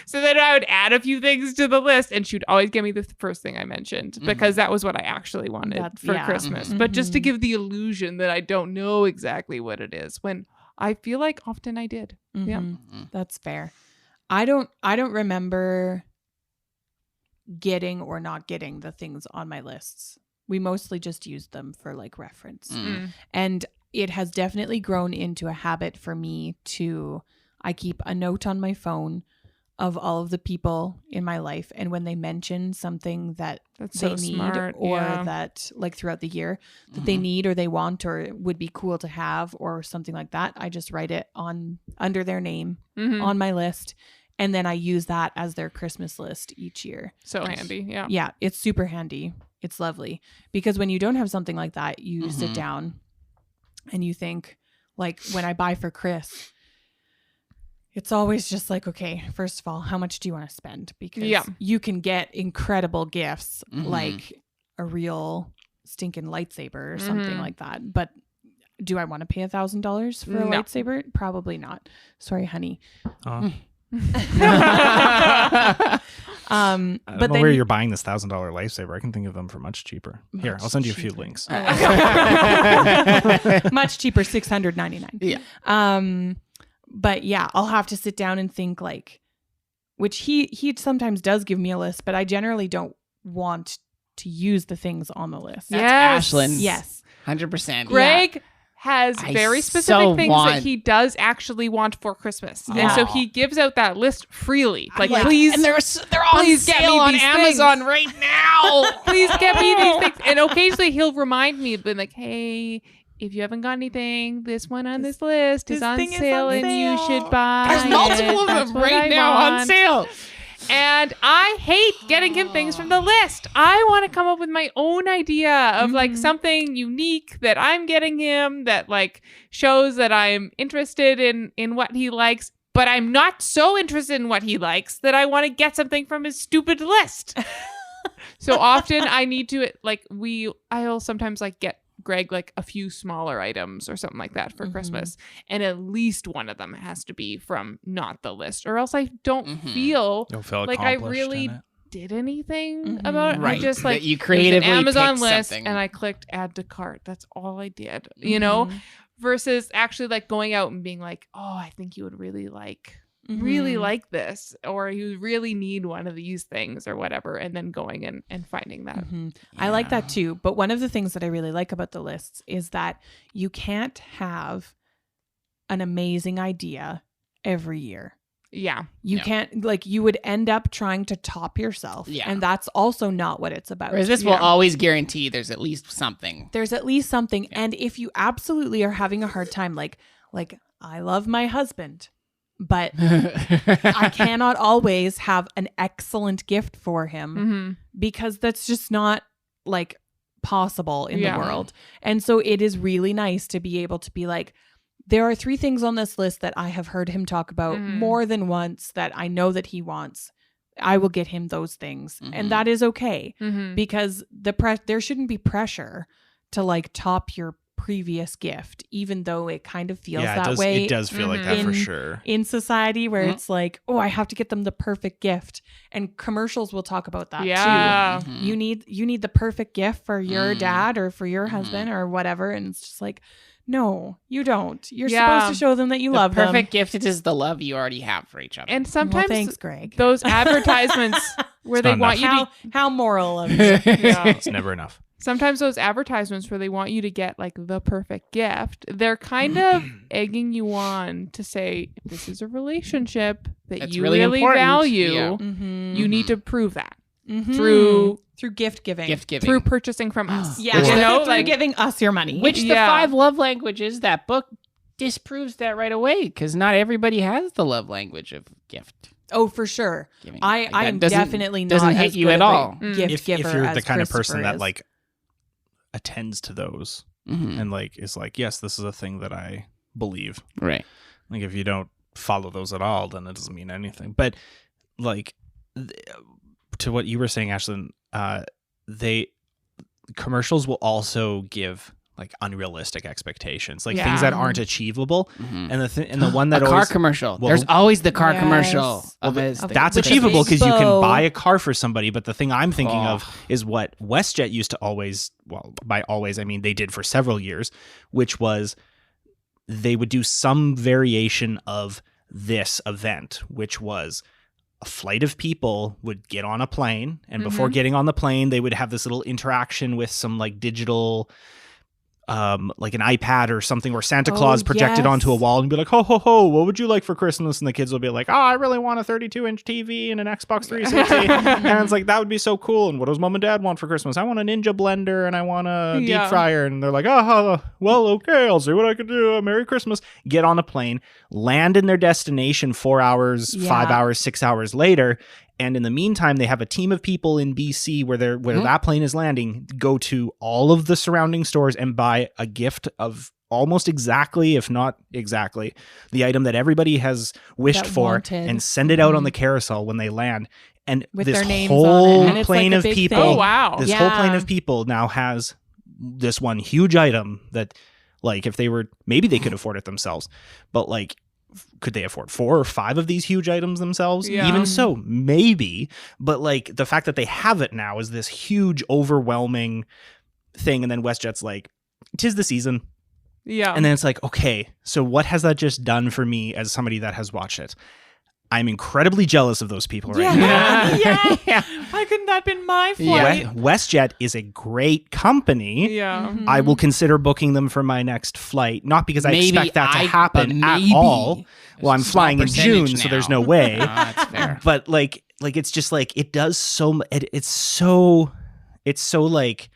So then I would add a few things to the list, and she would always give me the first thing I mentioned because that was what I actually wanted for Christmas. But just to give the illusion that I don't know exactly what it is, when I feel like often I did. Yeah, That's fair. I don't remember getting or not getting the things on my lists. We mostly just used them for like reference. And it has definitely grown into a habit for me I keep a note on my phone of all of the people in my life, and when they mention something that they need or that like throughout the year that they need or they want or would be cool to have or something like that, I just write it on under their name on my list, and then I use that as their Christmas list each year. So handy. Yeah, it's super handy. It's lovely because when you don't have something like that, you sit down and you think, like when I buy for Chris, it's always just like, okay, first of all, how much do you want to spend? Because you can get incredible gifts like a real stinking lightsaber or something like that. But do I want to pay $1,000 for a lightsaber? Probably not. Sorry, honey. I don't but know where you're buying this $1,000 lightsaber. I can think of them for much cheaper. Here, I'll send you a few links. Much cheaper, $699. Yeah. But yeah, I'll have to sit down and think like, which he sometimes does give me a list, but I generally don't want to use the things on the list. That's Ashlyn. Yes. 100%. Greg has very specific things that he does actually want for Christmas. Yeah. And so he gives out that list freely. Like, Yeah. please. And they're on please get sale me on these Amazon things. right now. Please get me these things. And occasionally he'll remind me, but like, hey, if you haven't got anything, this one on this list is on sale and you should buy There's multiple of That's them what right I now on want. sale. And I hate getting him things from the list. I want to come up with my own idea of like something unique that I'm getting him that like shows that I'm interested in what he likes, but I'm not so interested in what he likes that I want to get something from his stupid list. So often I need to like I'll sometimes like get Greg like a few smaller items or something like that for Christmas, and at least one of them has to be from not the list, or else I don't feel You'll feel like I accomplished really in it. did anything about it. Right. I just like That you creatively an Amazon picked list something. and I clicked add to cart. That's all I did, you know, versus actually like going out and being like, oh, I think you would really like this, or you really need one of these things or whatever, and then going and finding that. I like that too. But one of the things that I really like about the lists is that you can't have an amazing idea every year. Yeah. You can't, like, you would end up trying to top yourself. Yeah. And that's also not what it's about. Whereas this will always guarantee there's at least something. There's at least something. And if you absolutely are having a hard time, like I love my husband, but I cannot always have an excellent gift for him because that's just not like possible in the world. And so it is really nice to be able to be like, there are 3 things on this list that I have heard him talk about more than once that I know that he wants. I will get him those things. And that is okay because there shouldn't be pressure to like top your previous gift, even though it kind of feels that way. It does feel like that for sure. In society where it's like, oh, I have to get them the perfect gift. And commercials will talk about that too. You need the perfect gift for your dad or for your husband or whatever. And it's just like, no, you don't. You're supposed to show them that you love them. Perfect gift is the love you already have for each other. And sometimes thanks, Greg. those advertisements where they want you to how moral of you. It's never enough. Sometimes those advertisements where they want you to get like the perfect gift, they're kind of egging you on to say, if this is a relationship that That's you really really important. value, Yeah. you need to prove that through gift giving. through purchasing from us. Yeah, you know, through like giving us your money. Which the 5 love languages, that book disproves that right away because not everybody has the love language of gift Oh, for sure. giving. I Like, am that definitely not doesn't hit as you good at of a all. gift if giver you're as the kind of person Christopher that is. like attends to those Mhm. and like is like, yes, this is a thing that I believe. Right. Like if you don't follow those at all, then it doesn't mean anything. But like to what you were saying, Ashlyn, they commercials will also give like unrealistic expectations, like things that aren't achievable. Mhm. And the one that a car always commercial. well, There's always the car Yes. commercial. well, of his thing. that's with the achievable because you can bow. buy a car for somebody. But the thing I'm thinking Oh. of is what WestJet used to always, well, by always I mean they did for several years, which was they would do some variation of this event, which was a flight of people would get on a plane, and before getting on the plane, they would have this little interaction with some like digital, like an iPad or something, or Santa Claus projected onto a yes. wall and be like, ho, ho, ho, what would you like for Christmas? And the kids will be like, oh, I really want a 32-inch TV and an Xbox 360. And it's like, that would be so cool. And what does mom and dad want for Christmas? I want a Ninja blender and I want a deep fryer. And they're like, oh, well, okay, I'll see what I can do. Merry Christmas. Get on a plane, land in their destination 4 hours, 5 hours, 6 hours later. And in the meantime, they have a team of people in BC where that plane is landing, go to all of the surrounding stores and buy a gift of almost exactly, if not exactly, the item that everybody has wished That for, wanted. and send it out on the carousel when they land. And With this their names whole on it. And it's plane like a of big people, thing. Oh, wow. this whole plane Yeah. of people now has this one huge item that, like, if they were, maybe they could afford it themselves, but like, could they afford 4 or 5 of these huge items themselves? Yeah. Even so, maybe. But like the fact that they have it now is this huge, overwhelming thing. And then WestJet's like, 'tis the season. Yeah. And then it's like, okay, so what has that just done for me as somebody that has watched it? I'm incredibly jealous of those people right now. Yeah. Why couldn't that been my Yeah. flight? WestJet is a great company. Yeah. Mhm. I will consider booking them for my next flight, not because I expect that to happen but at maybe. all. Well, I'm It's a flying in small June, percentage so there's now. no way. That's fair. But like it's just like it does so. It's so like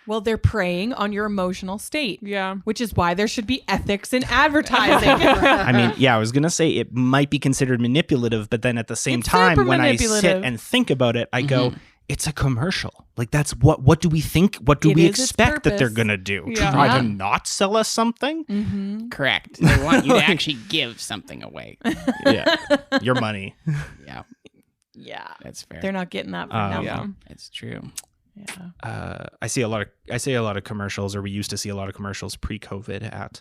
Well, they're preying on your emotional state. Yeah. Which is why there should be ethics in advertising. I mean, yeah, I was gonna say it might be considered manipulative, but then at the same It's time, super when I sit manipulative. and think about it, I go, it's a commercial. Like that's what do we think? What do It we is its expect that they're purpose. gonna do? Yeah. Try Yeah. to not sell us something? Mm-hmm. Correct. They want you to actually give something away. Yeah, your money. Yeah, Yeah. that's fair. They're not getting that for Um, nothing. Yeah. That's true. Yeah. I see a lot of commercials, or we used to see a lot of commercials pre-COVID at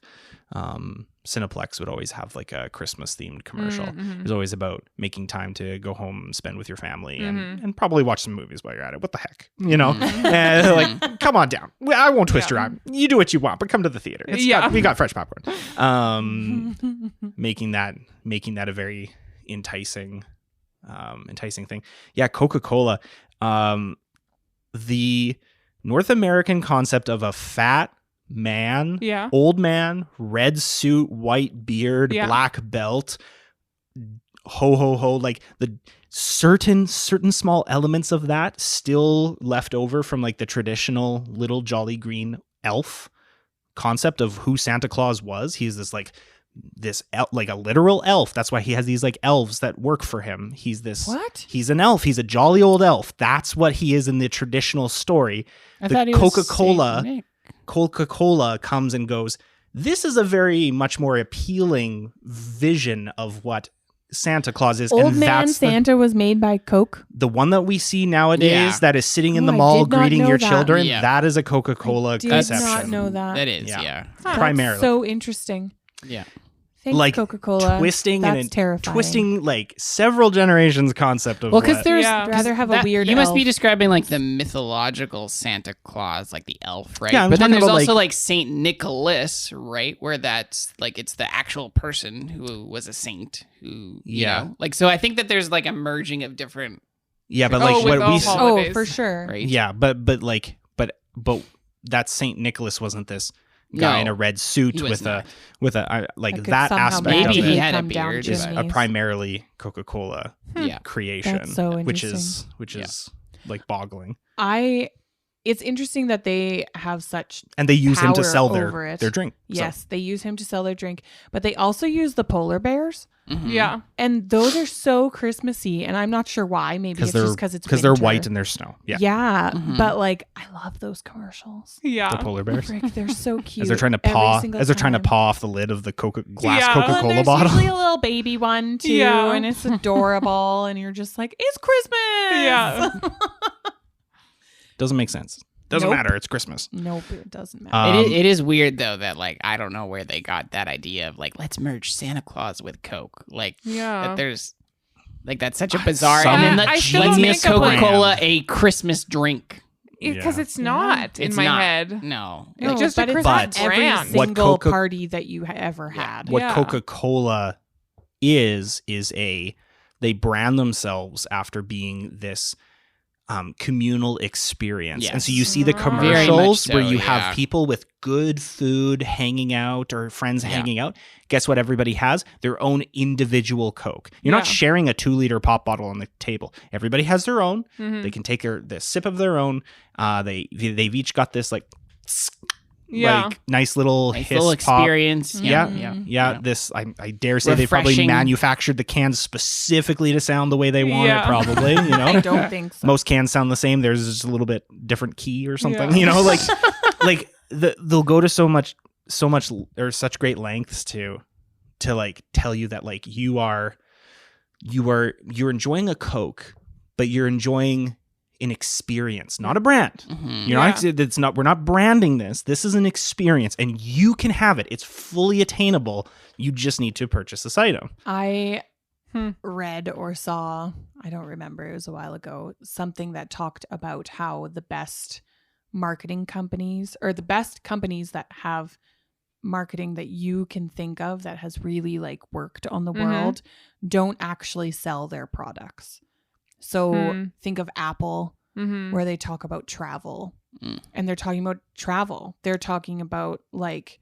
Cineplex would always have like a Christmas themed commercial. It was always about making time to go home and spend with your family and probably watch some movies while you're at it. What the heck, you know? And like, come on down. I won't twist your arm. You do what you want, but come to the theater. We got fresh popcorn. Making that a very enticing thing. Yeah, Coca-Cola. The North American concept of a fat man, Yeah. old man, red suit, white beard, Yeah. black belt, ho ho ho, like the certain small elements of that still left over from like the traditional little jolly green elf concept of who Santa Claus was. He's this like a literal elf. That's why he has these like elves that work for him. He's an elf. He's a jolly old elf. That's what he is in the traditional story. I The thought he was Coca-Cola- Saint Nick. Coca-Cola comes and goes, this is a very much more appealing vision of what Santa Claus is. Old and Man that's Santa was made by Coke. the one that we see nowadays Yeah. that is sitting in Oh, the I mall did not greeting know your that. children. Yeah. That is a Coca-Cola Did conception. not know that. That is, Yeah. yeah. Primarily. That's so interesting. Yeah. Thanks, Like, Coca-Cola. Twisting That's terrifying. twisting like several generations concept of Well, because what- there's Yeah. I'd rather have a weird You must be elf. describing like the mythological Santa Claus, like the elf, right? Yeah, I'm but then talking there's about, also like- like Saint Nicholas, right? Where that's like it's the actual person who was a saint who, you Yeah. know, like so. I think that there's like a merging of different, yeah, but Oh, like with what all we holidays. Oh, holidays. for sure. right? yeah, but that Saint Nicholas wasn't this guy No, in a red suit he was not. with a like That could that somehow aspect Maybe of he it had a come down beard, is but- a chimneys. primarily Coca-Cola Yeah. creation, That's so which interesting. is like boggling. I it's interesting that they have such And they use him to power sell over it. their drink. Yes, they use him to sell their drink, but they also use the polar bears, Mhm. Yeah. and those are so Christmassy. And I'm not sure why. Maybe it's just because it's they're winter. white and there's snow. Yeah. Yeah, Mhm. but like I love those commercials. Yeah. The polar bears. Frick, they're so cute. As they're trying to every paw single trying to time. paw off the lid of the glass Yeah. Well, and Coca-Cola there's bottle. usually a little baby one too, Yeah. and it's adorable. And you're just like, it's Christmas. Yeah. Doesn't make sense. Doesn't Nope. matter. It's Christmas. Nope, it doesn't matter. It is weird though that like I don't know where they got that idea of like let's merge Santa Claus with Coke. Like Yeah. that there's like that's such a bizarre. Some And then I let's still don't make think of, like- Coca-Cola a Christmas drink. Because Yeah. it's not in It's my not. head. No. It's No, just a but it's Christmas not every brand. What single Coca- party that you ever had. What Yeah. Coca-Cola is they brand themselves after being this communal experience. And so you see the Very much commercials so, where you yeah. have people with good food hanging out or friends Yeah. hanging out. Guess what everybody has? Their own individual Coke. You're not Yeah. sharing a 2-liter pop bottle on the table. Everybody has their own. Mhm. They can take the sip of their own. They've each got this like Yeah. nice little Nice hiss little pop. experience. Yeah. Mhm. Yeah, this I dare say they probably Refreshing. manufactured the cans specifically to sound the way they want Yeah. it. Probably, you know. I don't think so. Most cans sound the same. There's just a little bit different key or something. Yeah. You know, like they'll go to so much or such great lengths to like tell you that like you're enjoying a Coke, but you're enjoying an experience, not a brand. Mhm. You're we're not branding this. This is an experience and you can have it. It's fully attainable. You just need to purchase this item. I Hmm. read or saw, I don't remember, it was a while ago, something that talked about how the best marketing companies or the best companies that have marketing that you can think of that has really like worked on the Mhm. world don't actually sell their products. So Hmm. think of Apple, Mhm. where they talk about travel Mm. and they're talking about travel. They're talking about like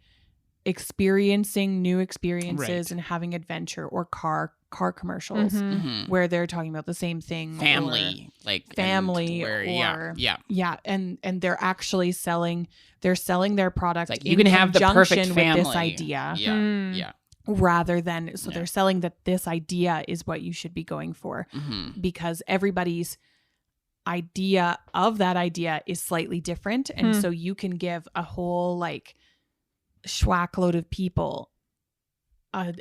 experiencing new experiences Right. and having adventure, or car commercials Mhm. Mhm. where they're talking about the same thing. Family, like and family where, or- yeah. Yeah, and they're actually selling their product It's like you in can have the perfect conjunction family. with this idea, Yeah, Hmm. yeah. rather than Yeah. they're selling that this idea is what you should be going for, Mhm. because everybody's idea of that idea is slightly different. And Hmm. so you can give a whole like schwack load of people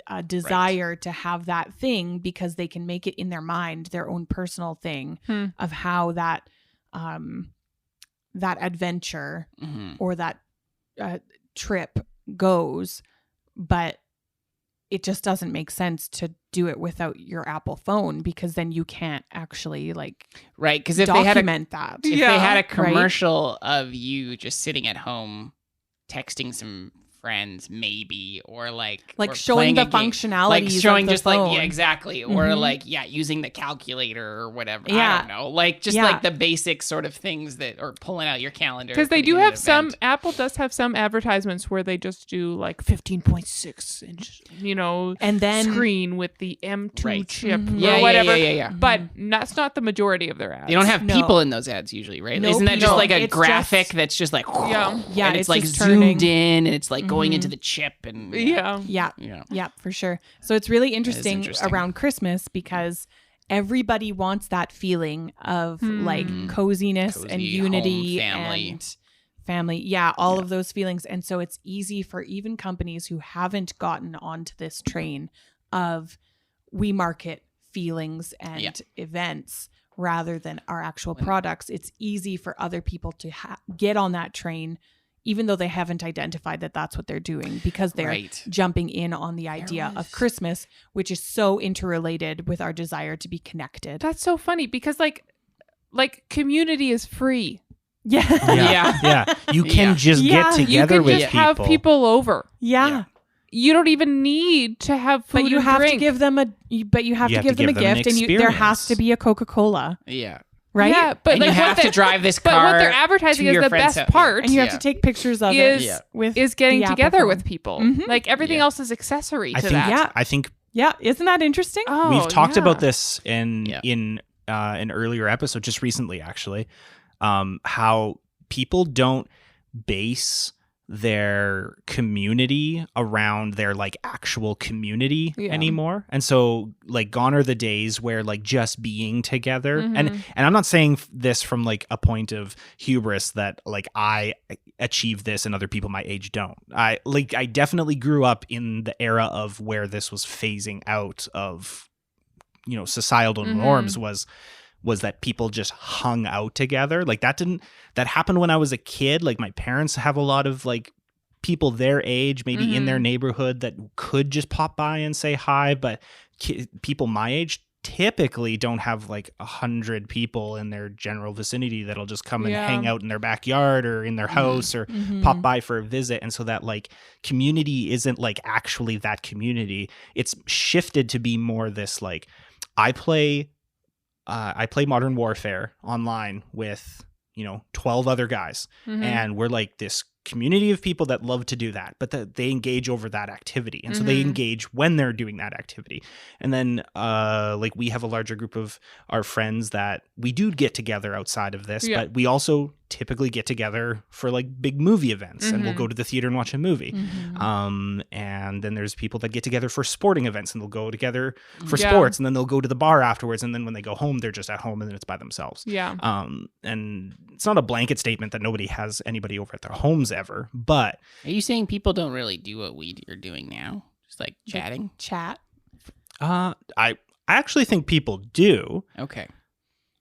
a desire to have that thing because they can make it in their mind their own personal thing Hmm. of how that that adventure Mhm. or that trip goes, but it just doesn't make sense to do it without your Apple phone, because then you can't actually like Right, because if they had document that. a Yeah, commercial of you just sitting at home texting some friends, maybe, or or showing playing the a game. functionalities like showing of the just phone. like exactly, or Mhm. using the calculator or whatever. I Yeah. don't know, like just Yeah. like the basic sort of things or pulling out your calendar Because for they the do end of have the some, event. Apple does have some advertisements where they just do like 15.6 inch, And then screen with the M2 Right. chip Mhm. or Yeah, whatever. yeah. But that's not the majority of their ads. They don't have No. people in those ads usually, right? No Isn't that just people. like a It's graphic just- that's just like Yeah. Yeah, and it's it's like just zoomed turning. in and it's like going Mhm. into the chip and Yeah. yeah, yeah. yeah, for sure. So it's really interesting interesting. around Christmas because everybody wants that feeling of like Hmm. coziness Cozy, and home, unity family. and family. Yeah, all of those feelings. And so it's easy for even companies who haven't gotten onto this train of we market feelings and Yeah. events rather than our actual products. It's easy for other people to get on that train, even though they haven't identified that that's what they're doing, because they're Right. jumping in on the idea of Christmas, which is so interrelated with our desire to be connected. That's so funny because like community is free. Yeah. Yeah. Yeah. You can Yeah. just Yeah. get You together can with just have people over. Yeah. Yeah. You don't even need to have food But you and have drink. to give them a gift, and there has to be a Coca-Cola, Yeah. right? Yeah, but And like you have what to drive this But car. what they're advertising to is your the friend's best house. part. And you have Yeah. to take pictures of Is- it Yeah. with is getting the Apple together phone. with people. Mhm. Like everything Yeah. else is accessory to I think that. I think Yeah, isn't that interesting? Oh, we've talked yeah. about this in Yeah. an earlier episode just recently actually, how people don't base their community around their like actual community anymore. And so like gone are the days where like just being together and I'm not saying this from like a point of hubris that like I achieve this and other people my age don't. I definitely grew up in the era of where this was phasing out of, you know, societal norms was that people just hung out together. Like that happened when I was a kid. Like my parents have a lot of like people their age, maybe in their neighborhood that could just pop by and say hi. But people my age typically don't have like 100 people in their general vicinity that'll just come and hang out in their backyard or in their house or pop by for a visit. And so that like community isn't like actually that community. It's shifted to be more this like, I play Modern Warfare online with, you know, 12 other guys. And we're like this community of people that love to do that, but they engage over that activity. And so they engage when they're doing that activity. And then like we have a larger group of our friends that we do get together outside of this, but we also typically get together for like big movie events and we'll go to the theater and watch a movie. And then there's people that get together for sporting events and they'll go together for sports, and then they'll go to the bar afterwards, and then when they go home they're just at home and then it's by themselves. And it's not a blanket statement that nobody has anybody over at their homes ever, but are you saying people don't really do what we are doing now, just like chatting? Chat. I actually think people do. Okay.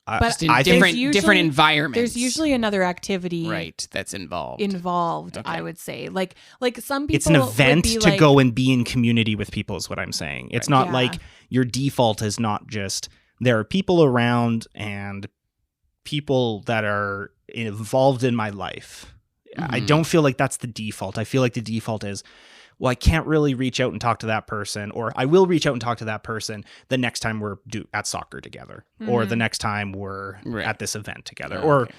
But just in different environments. There's usually another activity, right, that's involved. Okay. I would say, like some people. It's an event would be to like, go and be in community with people. Is what I'm saying. It's not like your default is not just there are people around and people that are involved in my life. I don't feel like that's the default. I feel like the default is, well, I can't really reach out and talk to that person, or I will reach out and talk to that person the next time we're at soccer together, or the next time we're at this event together,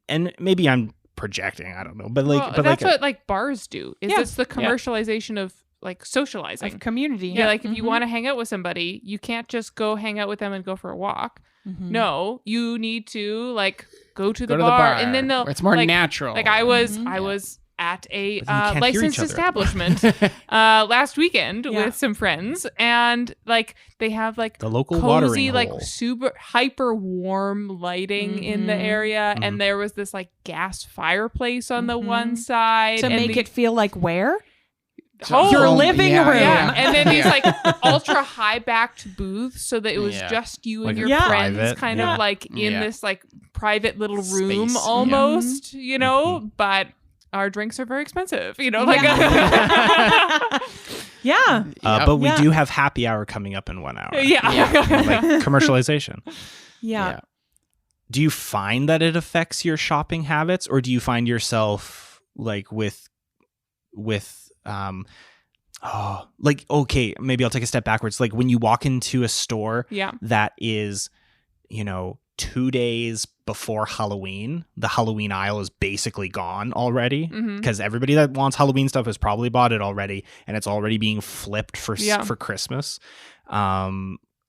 and maybe I'm projecting, I don't know, but like, but that's like what like bars do. It's the commercialization of like socializing, of community. Yeah, like if you want to hang out with somebody, you can't just go hang out with them and go for a walk. No, you need to like go to the bar, and then they'll. It's more like, natural. Like I was at a licensed establishment last weekend with some friends, and like they have like the local cozy, watering like hole. super hyper warm lighting in the area, and there was this like gas fireplace on the one side to make it feel like where. Your living room. Yeah. And then these like ultra high backed booths so that it was just you and like your friends private. kind of like in this like private little room Space. almost, you know, but our drinks are very expensive, you know, like but we do have happy hour coming up in 1 hour. Like commercialization. Do you find that it affects your shopping habits, or do you find yourself like with like, okay, maybe I'll take a step backwards. Like when you walk into a store that is, you know, 2 days before Halloween, the Halloween aisle is basically gone already because everybody that wants Halloween stuff has probably bought it already, and it's already being flipped for Christmas.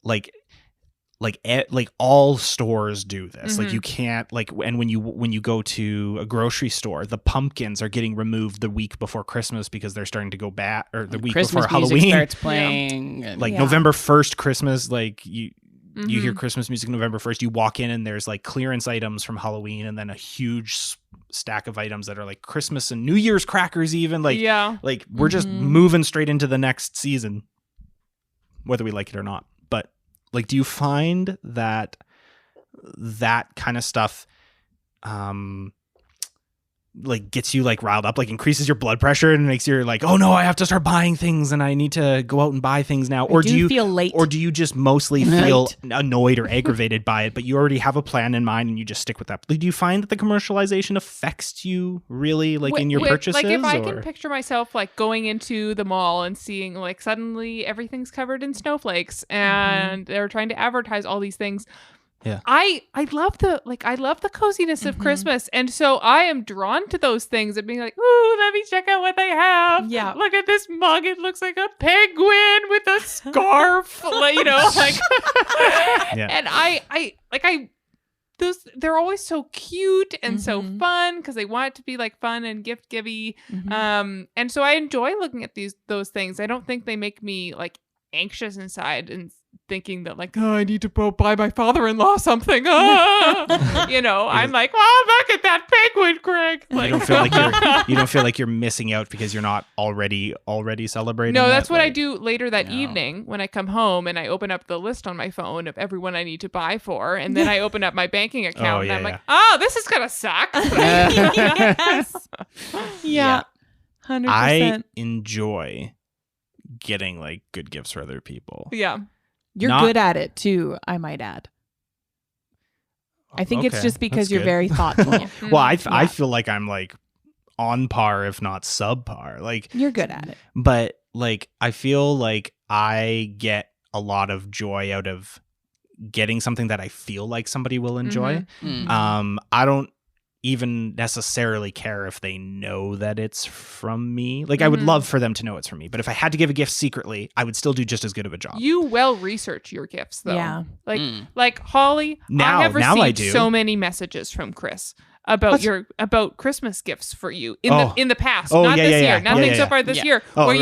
Like all stores do this. Like you can't like, and when you go to a grocery store, the pumpkins are getting removed the week before Christmas because they're starting to go back, or the week Christmas before music Halloween starts playing. And like November 1st, Christmas, like you hear Christmas music November 1st, you walk in and there's like clearance items from Halloween, and then a huge stack of items that are like Christmas and New Year's crackers even. Like, like we're just moving straight into the next season, whether we like it or not. But like, do you find that kind of stuff like gets you like riled up, like increases your blood pressure and makes you like, oh no, I have to start buying things and I need to go out and buy things now? Or do you feel late? Or do you just mostly feel annoyed or aggravated by it, but you already have a plan in mind and you just stick with that? Do you find that the commercialization affects you really like in your purchases? Like if I can picture myself like going into the mall and seeing like suddenly everything's covered in snowflakes and they're trying to advertise all these things. Yeah. I love the coziness of Christmas, and so I am drawn to those things and being like, ooh, let me check out what they have. Yeah. Look at this mug. It looks like a penguin with a scarf. Like, you know, like and I they're always so cute and so fun because they want it to be like fun and gift givey. And so I enjoy looking at those things. I don't think they make me like anxious inside and thinking that like, oh, I need to go buy my father-in-law something. I'm like, oh, look at that penguin, Greg. Like, you don't feel like you're missing out because you're not already celebrating. No, that's what I do later that evening when I come home and I open up the list on my phone of everyone I need to buy for, and then I open up my banking account and I'm like, oh, this is gonna suck. Yes. Yeah. 100%. I enjoy getting like good gifts for other people. Yeah. You're good at it too, I might add. I think it's just because you're very thoughtful. Well, I feel like I'm like on par, if not subpar. Like you're good at it. But like I feel like I get a lot of joy out of getting something that I feel like somebody will enjoy. I don't even necessarily care if they know that it's from me. Like I would love for them to know it's from me, but if I had to give a gift secretly, I would still do just as good of a job. You well research your gifts though. Yeah. Like Holly, I have received so many messages from Chris about Christmas gifts for you in the past, not this year, nothing so far this year, where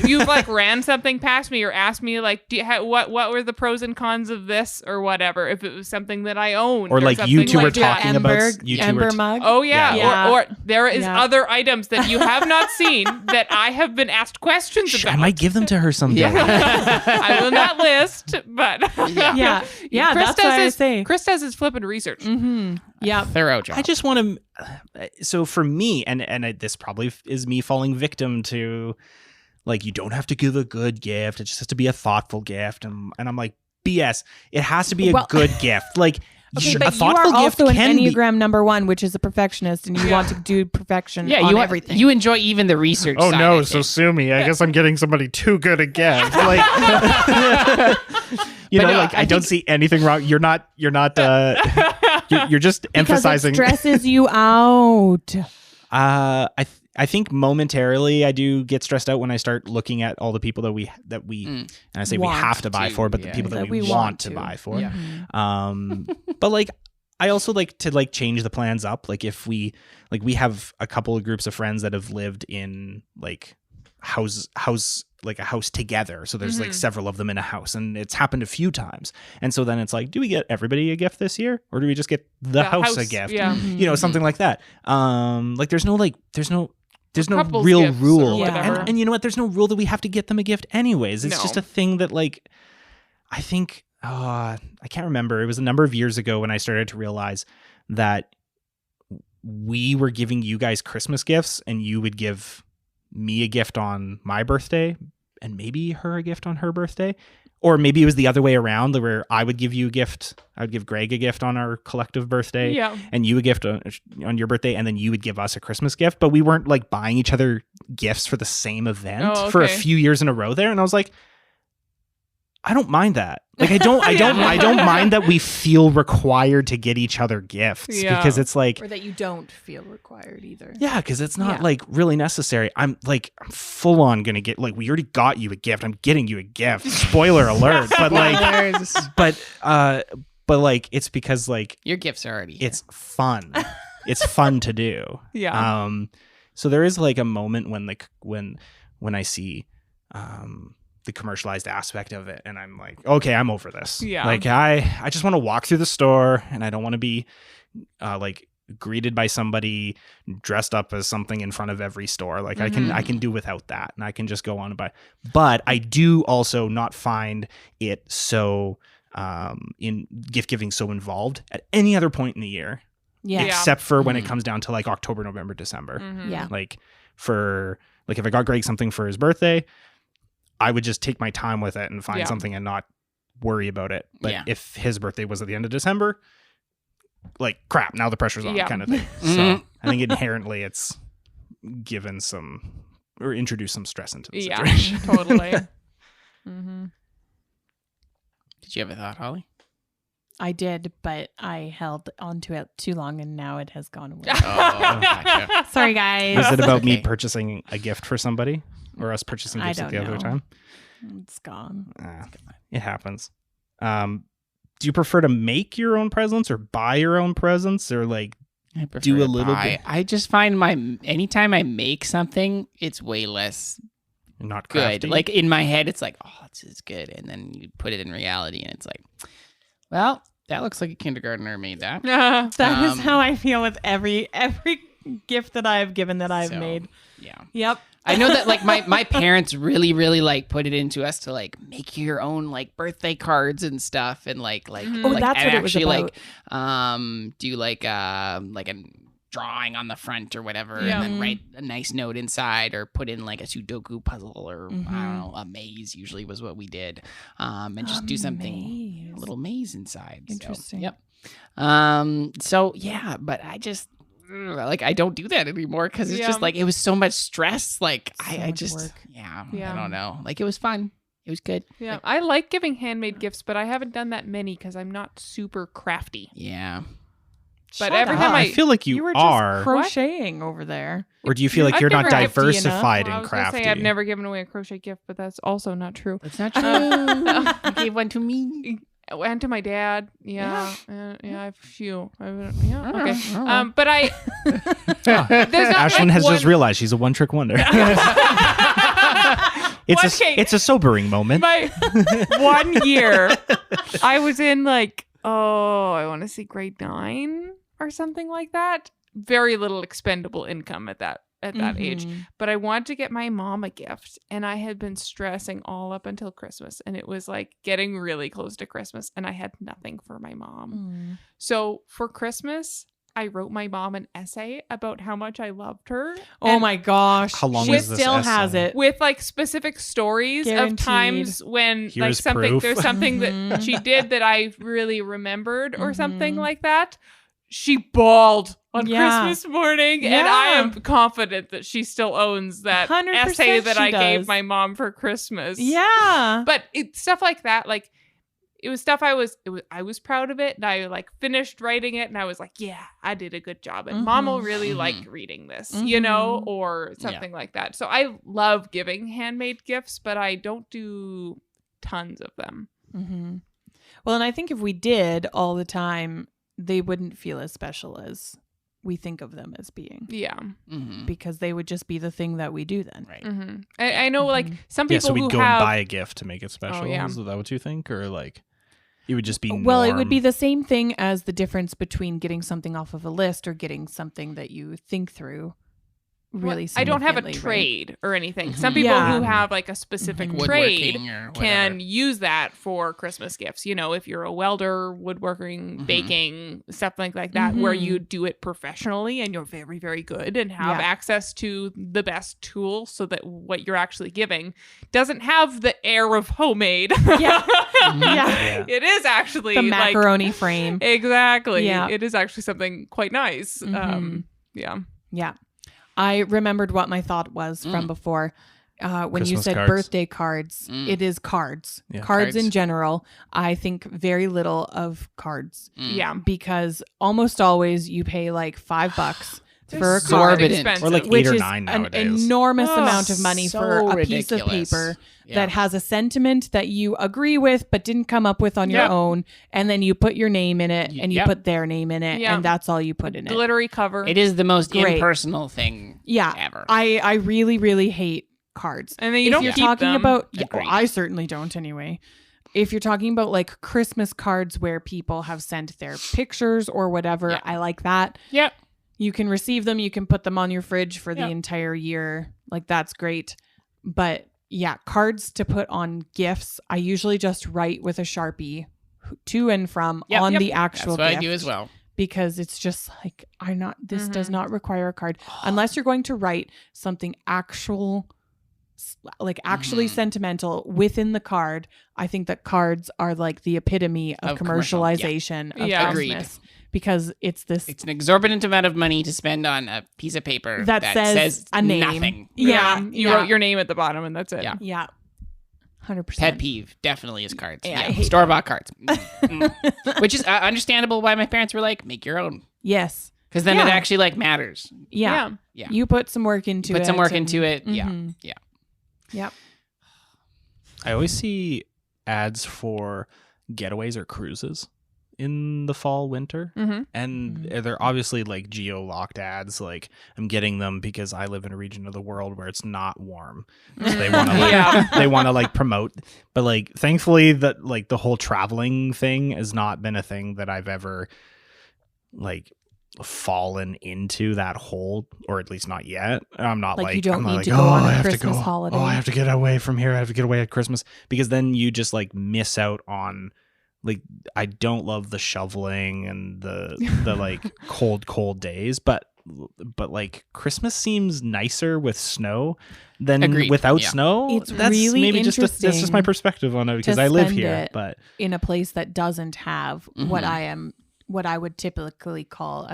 you've like ran something past me or asked me like, what were the pros and cons of this or whatever, if it was something that I owned or like you two were talking about Ember mug. Oh yeah. Or there is other items that you have not seen that I have been asked questions about. I might give them to her someday. I will not list, but yeah, that's what I say. Chris does his flippant research. Yeah, thorough job. I just want to. So for me, and this probably is me falling victim to, like, you don't have to give a good gift. It just has to be a thoughtful gift, and I'm like, BS. It has to be a good gift. Like, okay, a but thoughtful you are gift also an can Enneagram number 1, which is a perfectionist, and you want to do perfection. on everything. You enjoy even the research. Oh side, no, so sue me. I guess I'm getting somebody too good a gift. Like, I don't see anything wrong. You're not. You're just emphasizing. Because it stresses you out. I think momentarily I do get stressed out when I start looking at all the people that we and I say we have to buy for, but the people that we want to buy for. Yeah. But like I also like to like change the plans up. Like if we have a couple of groups of friends that have lived in like house like a house together. So there's like several of them in a house, and it's happened a few times. And so then it's like, do we get everybody a gift this year, or do we just get the house a gift? Yeah. Something like that. Like there's no real gifts rule. or And you know what? There's no rule that we have to get them a gift anyways. It's just a thing that like, I think, I can't remember. It was a number of years ago when I started to realize that we were giving you guys Christmas gifts, and you would give me a gift on my birthday and maybe her a gift on her birthday, or maybe it was the other way around where I would give you a gift. I would give Greg a gift on our collective birthday and you a gift on your birthday, and then you would give us a Christmas gift. But we weren't like buying each other gifts for the same event for a few years in a row there. And I was like, I don't mind that. Like I don't mind that we feel required to get each other gifts because it's like, or that you don't feel required either. Yeah, because it's not like really necessary. I'm full on gonna get, like, we already got you a gift. I'm getting you a gift. Spoiler alert. But like, but like it's because like your gifts are already here. It's fun. It's fun to do. Yeah. So there is like a moment when I see the commercialized aspect of it, and I'm like, okay, I'm over this. Yeah. Like I just want to walk through the store, and I don't want to be like greeted by somebody dressed up as something in front of every store. Like I can do without that, and I can just go on and buy. But I do also not find it so in gift giving so involved at any other point in the year. Yeah. Except for when it comes down to like October, November, December. Yeah. Like if I got Greg something for his birthday, I would just take my time with it and find something and not worry about it. But if his birthday was at the end of December, like, crap, now the pressure's on kind of thing. So I think inherently it's given some or introduced some stress into the situation. Yeah, totally. Did you have a thought, Holly? I did, but I held onto it too long, and now it has gone away. Gotcha. Sorry, guys. Is it about me purchasing a gift for somebody, or us purchasing gifts at the other time? It's gone. It happens. do you prefer to make your own presents or buy your own presents or like I prefer do a to little buy. bit? I just find anytime I make something, it's way less Not good. crafty? Like in my head, it's like, oh, this is good. And then you put it in reality and it's like, well, that looks like a kindergartner made that. That is Um, how I feel with every gift that I've given that I've So, made. Yeah. Yep. I know that like my parents really, really like put it into us to like make your own like birthday cards and stuff and like Oh, like, that's and what it was actually about. like do like a drawing on the front or whatever Yeah. and then write a nice note inside or put in like a Sudoku puzzle or I don't know, a maze usually was what we did. And just do something maze. a little maze inside. So, Interesting. yep. So yeah, but I just like I don't do that anymore because it's just Yeah. like it was so much stress. Like So I much just work. yeah, Yeah. I don't know. Like it was fun. It was good. Yeah, I like giving handmade gifts, but I haven't done that many because I'm not super crafty. Yeah. But Shut every up. time I feel like you, were are. just crocheting over there. Or do you feel like I've you're not never- diversified Well, I in was gonna crafty? say I've never given away a crochet gift, but that's also not true. That's not true. You gave one to me. And to my dad, yeah, yeah, I have a few. Yeah, Oh, okay. oh. But I Oh. there's not Ashlynn like has one, just realized she's a one-trick wonder. Okay. It's a sobering moment. My 1 year, I was in like, I want to say grade 9 or something like that. Very little expendable income at that age. Mhm. But I wanted to get my mom a gift, and I had been stressing all up until Christmas, and it was like getting really close to Christmas, and I had nothing for my mom. Mm. So for Christmas, I wrote my mom an essay about how much I loved her. Oh and my gosh. How long she is this still essay? has it. with like specific stories Guaranteed. of times when like Here's something proof. there's something Mhm. that she did that I really remembered or something Mhm. like that. She bawled on Yeah. Christmas morning, and I Yeah. am confident that she still owns that 100% essay that she I gave does. my mom for Christmas. Yeah. But stuff like that, like it was stuff I was proud of it, and I like finished writing it, and I was like, yeah, I did a good job, and Mom will Mhm. really Mhm. like reading this, you know, Mhm. or something like that. So I love giving handmade gifts, but I don't do tons of them. Mm-hmm. Well, and I think if we did all the time, they wouldn't feel as special as we think of them as being, Yeah. Mm-hmm. because they would just be the thing that we do then. Right. hmm I know, like Mhm. some Yeah, people so we'd who go have. and buy a gift to make it special. yeah. Is that what you think? Or like it would just be Well, it would be norm? the same thing as the difference between getting something off of a list or getting something that you think through. Really, I don't have a significantly, right? trade or anything. Mhm. Some people Yeah. who have like a specific Mhm. trade Woodworking or can whatever. use that for Christmas gifts. You know, if you're a welder, woodworking, Mhm. baking, stuff like that, where Mhm. you do it professionally and you're very, very good and have Yeah. access to the best tools so that what you're actually giving doesn't have the air of homemade. Yeah. Mhm. Yeah. Yeah. It is actually The like macaroni frame. exactly. Yeah. It is actually something quite nice. Mhm. Yeah. Yeah. I remembered what my thought was from before. When you Christmas said cards. birthday cards, Mm. it is cards. Yeah. Cards in Cards. general. I think very little of cards Mm. Yeah. because almost always you pay like $5 They're for a so card, Exorbitant. expensive. Or like which 8 or is 9 an nowadays. enormous Oh, amount of money so for a piece of ridiculous. paper Yeah. that has a sentiment that you agree with but didn't come up with on your Yep. own, and then you put your name in it and you Yep. put their name in it, Yeah. and that's all you put in it. Glittery cover. It is the most Great. impersonal thing Yeah, ever. I really, really hate cards. And then you if don't you're keep talking them. about, Agreed. I certainly don't anyway. If you're talking about like Christmas cards where people have sent their pictures or whatever, Yeah. I like that. Yep. You can receive them, you can put them on your fridge for the Yeah. entire year. Like that's great. But yeah, cards to put on gifts, I usually just write with a Sharpie to and from Yep. on Yep. the actual That's what gift. I do as well. Because it's just like this does Mhm. not require a card unless you're going to write something actually Mhm. sentimental within the card. I think that cards are like the epitome of Of commercial, yeah. commercialization of Yeah. Christmas, because it's this It's an exorbitant amount of money to spend on a piece of paper that says a name. nothing. Yeah, You yeah. wrote your name at the bottom, and that's it. Yeah. Yeah, 100%. Pet peeve definitely is cards. Yeah, I Yeah, hate store bought cards, which is understandable why my parents were like, make your own, Yes. because then Yeah. it actually like matters. Yeah. Yeah. You put some work into it. Put some work and- into it. Yeah, Mhm. yeah. Yep. I always see ads for getaways or cruises. in the fall, winter. Mm-hmm. And they're obviously like geo-locked ads. Like I'm getting them because I live in a region of the world where it's not warm. So they want to like, they want to like promote. But like thankfully that like the whole traveling thing has not been a thing that I've ever like fallen into that hole, or at least not yet. I'm not Like, like you don't I'm not need like, to go on I a have to Christmas go. holiday. Oh, I have to get away from here. I have to get away at Christmas, because then you just like miss out on like, I don't love the shoveling and the like cold days, but like Christmas seems nicer with snow than Agreed. without Yeah. snow. It's That's really maybe just that's just my interesting perspective on it, because to I live spend here. it But in a place that doesn't have Mhm. what I would typically call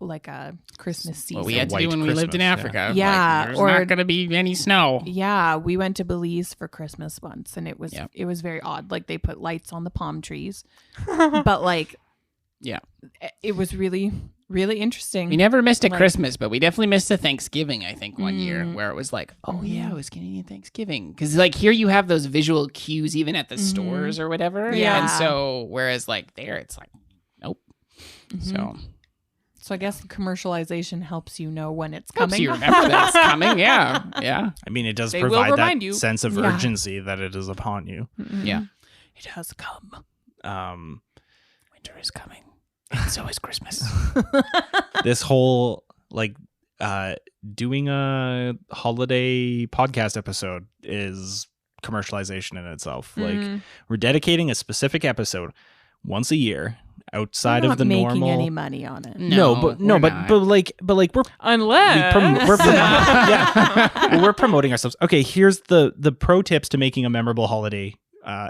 like a Christmas season. What we had to White do when we lived in Christmas, Africa. Yeah, Like, there's or- not going to be any snow. Yeah, we went to Belize for Christmas once, and it was Yeah. very odd. Like they put lights on the palm trees, but like, Yeah. it was really interesting. We never missed a Like- Christmas, but we definitely missed a Thanksgiving, I think, one year, Mhm. where it was like, oh, Mhm. yeah, it was Canadian Thanksgiving. Because, like, here you have those visual cues even at the Mhm. stores or whatever. Yeah. And so, whereas, like, there, it's like, nope. Mhm. So, So I guess the commercialization helps you know when it's helps coming. you remember that it's coming. Yeah. Yeah. I mean, it does They will provide remind that you. sense of Yeah. urgency that it is upon you. Mhm. Yeah. It has come. Winter is coming. And so is Christmas. This whole like doing a holiday podcast episode is commercialization in itself. Like Mhm. we're dedicating a specific episode once a year outside We're of the not making normal. any money on it. but we're not. but like we're Unless we're promoting ourselves. Okay, here's the pro tips to making a memorable holiday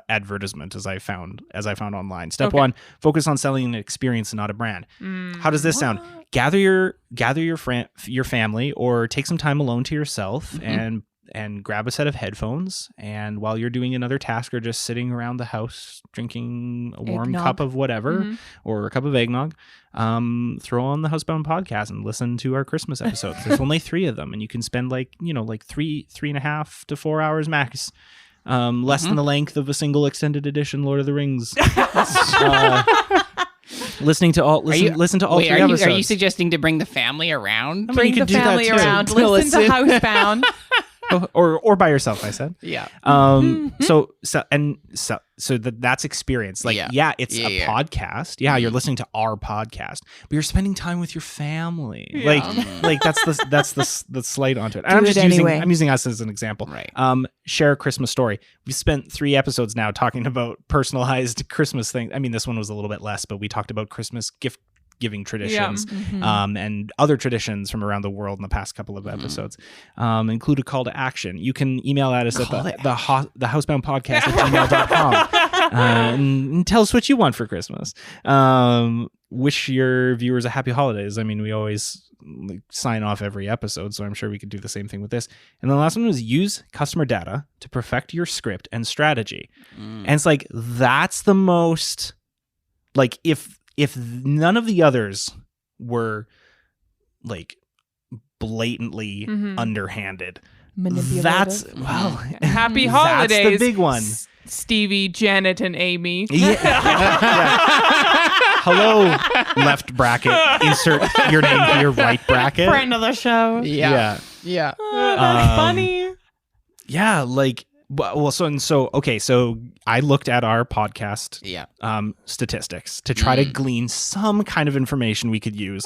advertisement, as I found online. Step Okay. 1: focus on selling an experience and not a brand. Mm. How does this sound? Gather your family, or take some time alone to yourself, Mhm. and grab a set of headphones, and while you're doing another task or just sitting around the house drinking a warm Eggnog. cup of whatever, Mhm. or a cup of eggnog, throw on the Housebound podcast and listen to our Christmas episodes. There's only 3 of them, and you can spend like 3.5 to 4 hours max. Less than the length of a single extended edition Lord of the Rings. Listening to all listen to all 3 episodes. Are you suggesting to bring the family around? I mean, Bring you the could do that family too. around. To Listen to Housebound. or by yourself, I said. Yeah. So that's experience. Like, Yeah. it's Yeah, a yeah. podcast. Yeah, you're listening to our podcast, but you're spending time with your family. Yeah. Like that's the slight onto it. And Do I'm it just anyway. I'm using us as an example. Right. Share a Christmas story. We've spent 3 episodes now talking about personalized Christmas things. I mean, this one was a little bit less, but we talked about Christmas gift giving traditions. Mhm. And other traditions from around the world in the past couple of episodes. Include a call to action. You can email at us at the Housebound Podcast at gmail.com and tell us what you want for Christmas. Wish your viewers a happy holidays. I mean, we always sign off every episode, so I'm sure we could do the same thing with this. And the last one was use customer data to perfect your script and strategy. And it's like, that's the most, like, if none of the others were like blatantly Mhm. underhanded, Manipulative. that's Happy that's holidays. the big one. Stevie, Janet, and Amy. Yeah. Hello, left bracket. Insert your name here, right bracket. Friend of the show. Yeah. That's funny. Yeah, like, well, okay, so I looked at our podcast Yeah. statistics to try to glean some kind of information we could use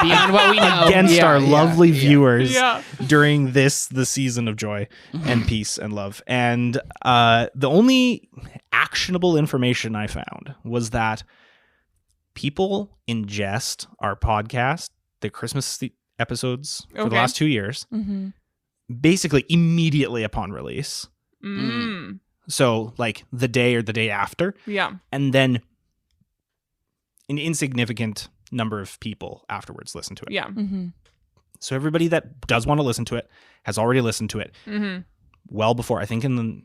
Beyond what we know. against our lovely viewers Yeah. during the season of joy and peace and love. And the only actionable information I found was that people ingest our podcast, the Christmas episodes for the Okay. last 2 years, Mm-hmm. basically immediately upon release. Mm. So like the day or the day after, Yeah. and then an insignificant number of people afterwards listen to it. Yeah. Mm-hmm. So everybody that does want to listen to it has already listened to it Mm-hmm. well before. I think in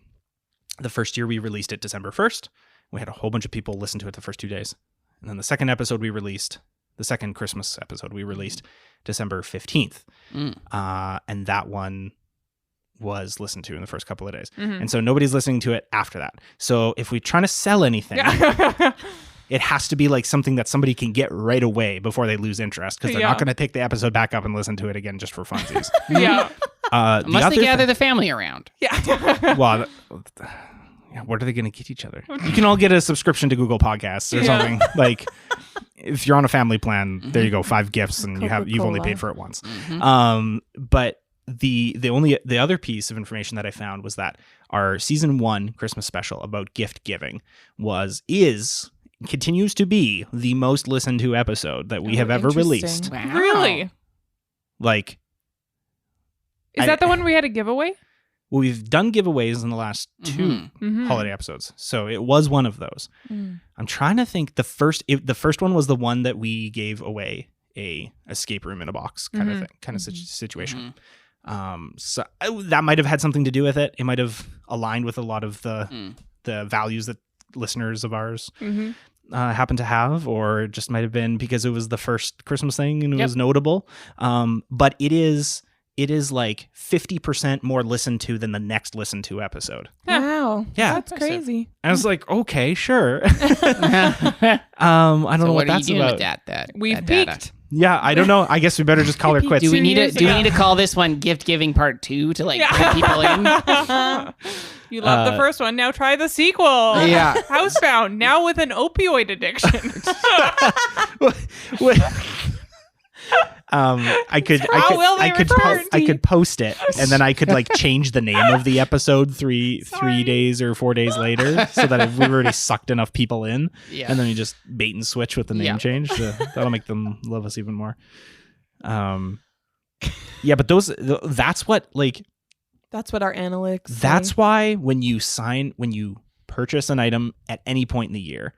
the first year we released it December 1st. We had a whole bunch of people listen to it the first 2 days. And then the second episode we released, the second Christmas episode we released December 15th. And that one was listened to in the first couple of days. Mm-hmm. And so nobody's listening to it after that. So if we're trying to sell anything, it has to be like something that somebody can get right away before they lose interest, because they're not going to pick the episode back up and listen to it again just for funsies. Yeah. Unless they gather the family around. Yeah. Well, what are they going to get each other? You can all get a subscription to Google Podcasts or something. Like, if you're on a family plan, there you go, 5 gifts, and you've only paid for it once. But the other piece of information that I found was that our season 1 Christmas special about gift giving continues to be the most listened to episode that we have ever released. Wow. Really? Like, Is that the one we had a giveaway? well, we've done giveaways in the last 2 holiday episodes, so it was one of those. I'm trying to think. The first one was the one that we gave away a escape room in a box kind of thing, situation. So that might have had something to do with it. It might have aligned with a lot of the values that listeners of ours happen to have, or it just might have been because it was the first Christmas thing and it was notable. But it is like 50% more listened to than the next listened to episode. Wow. Yeah. That's crazy. I was like, okay, sure. I don't know what that's doing about. with that We've that data? peaked. Yeah, I don't know. I guess we better just call her quits. Do we need years to ago. call this one gift giving part 2 to like bring people in? You love the first one. Now try the sequel. Yeah. Housebound, now with an opioid addiction. I could post it, and then I could like change the name of the episode three days or 4 days later, so that we've already sucked enough people in, and then you just bait and switch with the name change. So that'll make them love us even more. Yeah, but that's what our analytics say. That's why when you purchase an item at any point in the year,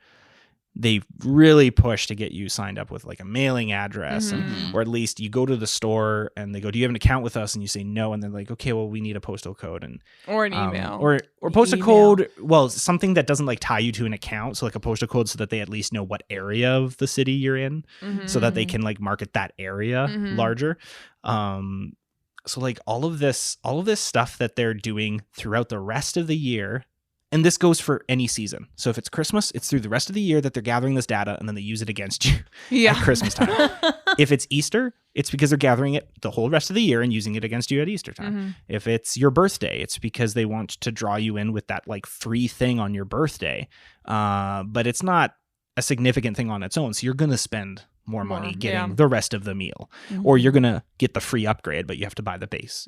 they really push to get you signed up with like a mailing address, or at least you go to the store and they go, do you have an account with us? And you say no. And they're like, okay, well, we need a postal code or an email or postal code. Well, something that doesn't like tie you to an account. So like a postal code, so that they at least know what area of the city you're in, so that they can like market that area larger. So like all of this stuff that they're doing throughout the rest of the year. And this goes for any season. So if it's Christmas, it's through the rest of the year that they're gathering this data, and then they use it against you at Christmas time. If it's Easter, it's because they're gathering it the whole rest of the year and using it against you at Easter time. If it's your birthday, it's because they want to draw you in with that like free thing on your birthday. But it's not a significant thing on its own. So you're going to spend more money getting the rest of the meal. Or you're going to get the free upgrade, but you have to buy the base.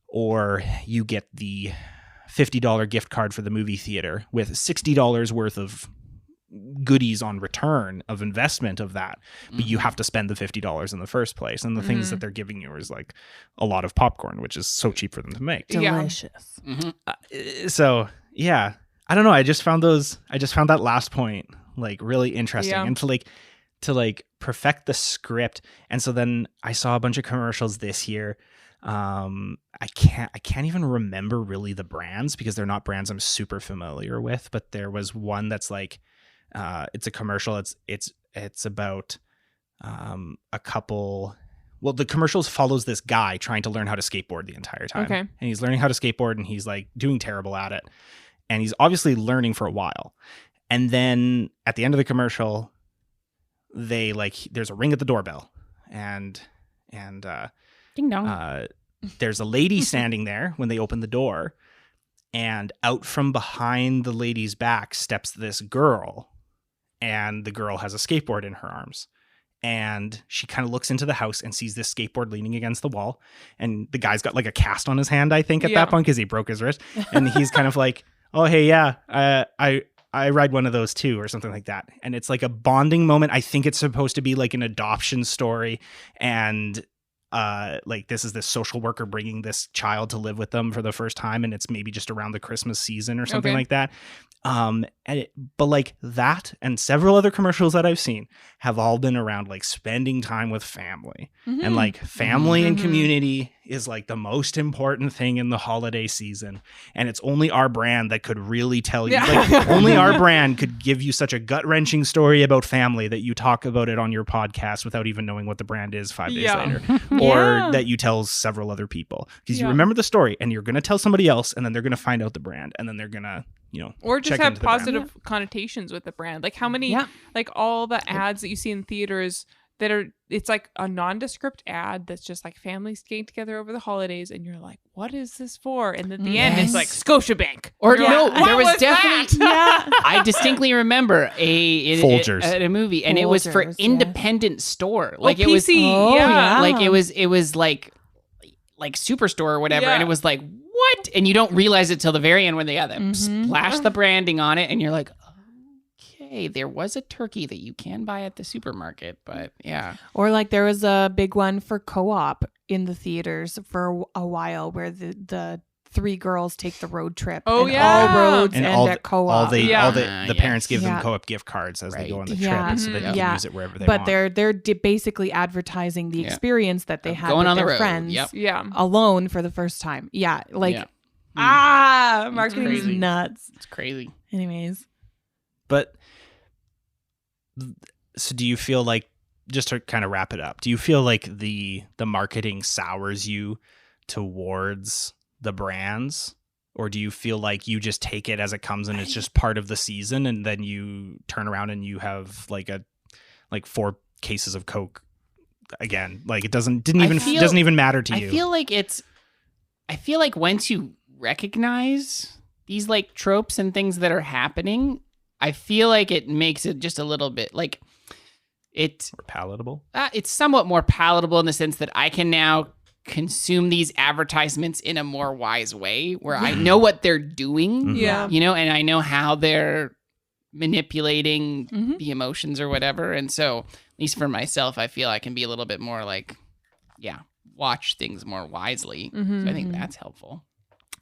Or you get the $50 gift card for the movie theater with $60 worth of goodies on return of investment of that, but you have to spend the $50 in the first place, and the things that they're giving you is like a lot of popcorn, which is so cheap for them to make. Delicious. So yeah, I don't know, I just found that last point like really interesting, and to perfect the script. And so then I saw a bunch of commercials this year. I can't even remember really the brands, because they're not brands I'm super familiar with, but there was one that's like, it's a commercial. It's about, a couple. Well, the commercials follows this guy trying to learn how to skateboard the entire time. Okay. And he's learning how to skateboard, and he's like doing terrible at it. And he's obviously learning for a while. And then at the end of the commercial, there's a ring at the doorbell, and Ding dong. There's a lady standing there when they open the door, and out from behind the lady's back steps this girl, and the girl has a skateboard in her arms, and she kind of looks into the house and sees this skateboard leaning against the wall, and the guy's got like a cast on his hand, I think, at that point, because he broke his wrist, and he's kind of like, oh hey, yeah, I ride one of those too, or something like that. And it's like a bonding moment. I think it's supposed to be like an adoption story, and like this is this social worker bringing this child to live with them for the first time, and it's maybe just around the Christmas season or something like that. But like that and several other commercials that I've seen have all been around like spending time with family, and like family and community is like the most important thing in the holiday season. And it's only our brand that could really tell you, like only our brand could give you such a gut wrenching story about family that you talk about it on your podcast without even knowing what the brand is 5 days later, or that you tell several other people, because you remember the story and you're going to tell somebody else, and then they're going to find out the brand, and then they're going to Or just check have into the brand. positive connotations with the brand. Like how many, Yeah. like all the ads that you see in theaters that are, it's like a nondescript ad that's just like families getting together over the holidays, and you're like, what is this for? And at the end, it's like Scotiabank. Or You're no, like, there was what definitely. that? Yeah. I distinctly remember Folgers. a movie, and it was for Folgers, independent store. Like it was Oh, yeah. like it was like Superstore or whatever, Yeah. and it was like what? And you don't realize it till the very end when they splash the branding on it, and you're like, okay, there was a turkey that you can buy at the supermarket, but yeah. Or like there was a big one for Co-op in the theaters for a while where the three girls take the road trip. Oh, and yeah. all roads And end all at the, Co-op. all the Yeah. all the Yes. parents give them Yeah. co-op gift cards as they go on the Yeah. trip, so they can Yeah. use it wherever they but want. they're basically advertising the Yeah. experience that they had Going with on the their road. friends Yep. Yeah. alone for the first time. Yeah, like Yeah. marketing's crazy. nuts. It's crazy. Anyways, But so do you feel like, just to kind of wrap it up, do you feel like the marketing sours you towards the brands, or do you feel like you just take it as it comes and it's just part of the season, and then you turn around and you have like 4 cases of Coke again? Like it doesn't even matter to you. I feel like once you recognize these like tropes and things that are happening, I feel like it makes it just a little bit like it's palatable. It's somewhat more palatable in the sense that I can now consume these advertisements in a more wise way where I know what they're doing, Mhm. Yeah. and I know how they're manipulating Mhm. the emotions or whatever. And so, at least for myself, I feel I can be a little bit more like, watch things more wisely. Mhm. So I think that's helpful.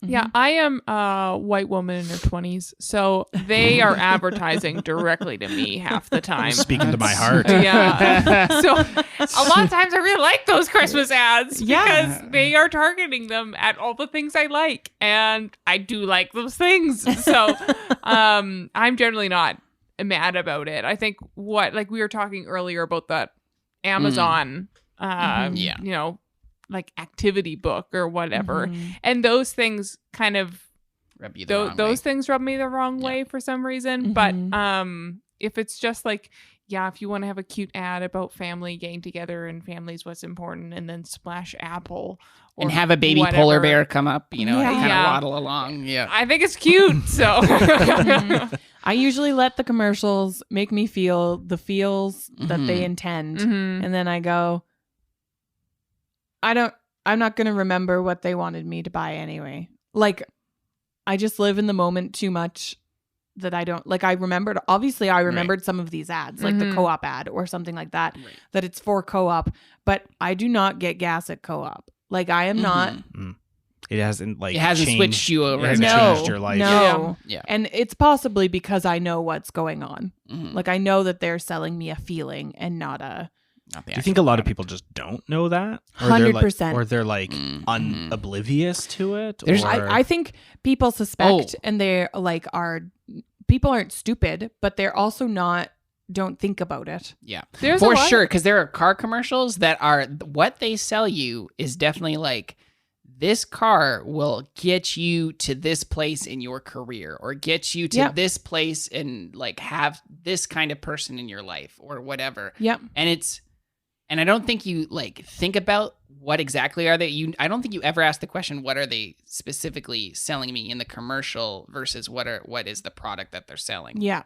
Yeah, I am a white woman in her 20s, so they are advertising directly to me half the time. Speaking to my heart. Yeah. So a lot of times I really like those Christmas ads Yeah. because they are targeting them at all the things I like, and I do like those things. So I'm generally not mad about it. I think like we were talking earlier about that Amazon like activity book or whatever. Mhm. And those things kind of Rub you the wrong those way. things rub me the wrong way for some reason. Mhm. But if it's just like, if you want to have a cute ad about family getting together and family's what's important, and then splash Apple or And have a baby whatever, polar bear come up, and kind of Yeah. waddle along. Yeah. I think it's cute. So I usually let the commercials make me feel the feels that they intend. Mhm. And then I go, I'm not going to remember what they wanted me to buy anyway. Like, I just live in the moment too much that I don't, like, I remembered some of these ads, like the Mhm. Co-op ad or something like that, Right. that it's for Co-op, but I do not get gas at Co-op. Like, I am not. It hasn't It switched you over. It hasn't No, changed your life. no. Yeah. And it's possibly because I know what's going on. Mhm. Like, I know that they're selling me a feeling and not Not the Do you think actual a lot of product. people just don't know that? 100%. Or they're like Mhm. oblivious to it? There's- or... I think people suspect and they're like people aren't stupid, but they're also don't think about it. Yeah, There's for a lot sure. Because there are car commercials that are what they sell you is definitely like, this car will get you to this place in your career, or get you to Yep. this place and like have this kind of person in your life or whatever. Yep. And I don't think you like think about what exactly are they. I don't think you ever ask the question, what are they specifically selling me in the commercial versus what is the product that they're selling? Yeah.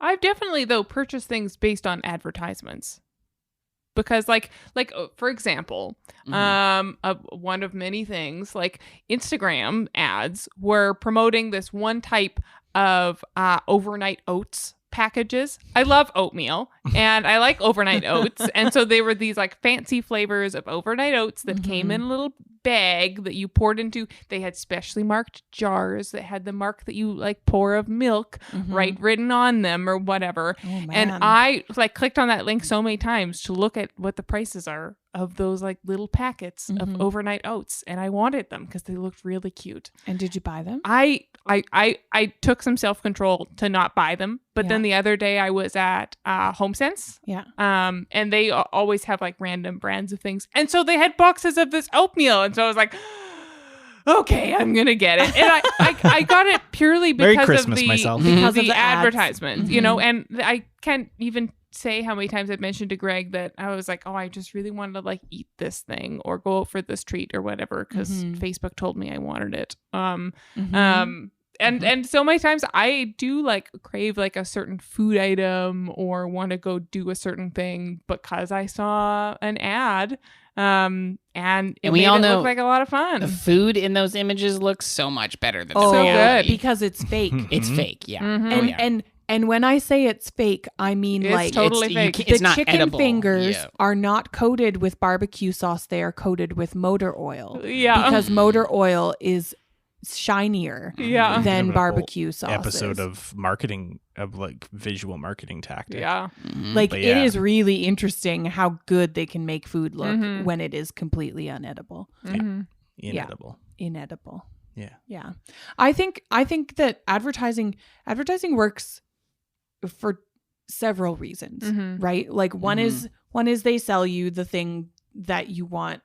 I've definitely though purchased things based on advertisements. Because like for example, one of many things, like Instagram ads were promoting this one type of overnight oats packages. I love oatmeal and I like overnight oats, and so they were these like fancy flavors of overnight oats that came in a little bag that you poured into. They had specially marked jars that had the mark that you like pour of milk written on them or whatever. Oh, man. And I like clicked on that link so many times to look at what the prices are of those like little packets of overnight oats, and I wanted them because they looked really cute. And did you buy them? I took some self-control to not buy them, but then the other day I was at HomeSense, Yeah. and they always have like random brands of things, and so they had boxes of this oatmeal, and so I was like, okay, I'm gonna get it, and I got it purely Merry because Christmas, of the myself. Because the of the ads. advertisements, and I can't even say how many times I've mentioned to Greg that I was like, oh, I just really wanted to like eat this thing or go out for this treat or whatever because Facebook told me I wanted it. And so many times I do like crave like a certain food item or want to go do a certain thing because I saw an ad. And it we made all it know look like a lot of fun. The food in those images looks so much better than Oh, the reality. because it's fake. It's fake, yeah. Mhm. Oh, yeah. And when I say it's fake, I mean It's like totally fake. the It's not chicken edible. fingers Yeah. are not coated with barbecue sauce. They are coated with motor oil. Yeah. Because motor oil is shinier Yeah. than Whole barbecue sauce. episode of marketing, of like visual marketing tactic. Yeah. Like But it yeah. is really interesting how good they can make food look Mhm. when it is completely unedible. Mhm. Inedible. Inedible. Yeah. Yeah. I think that advertising works for several reasons, Mhm. right? Like one is they sell you the thing that you want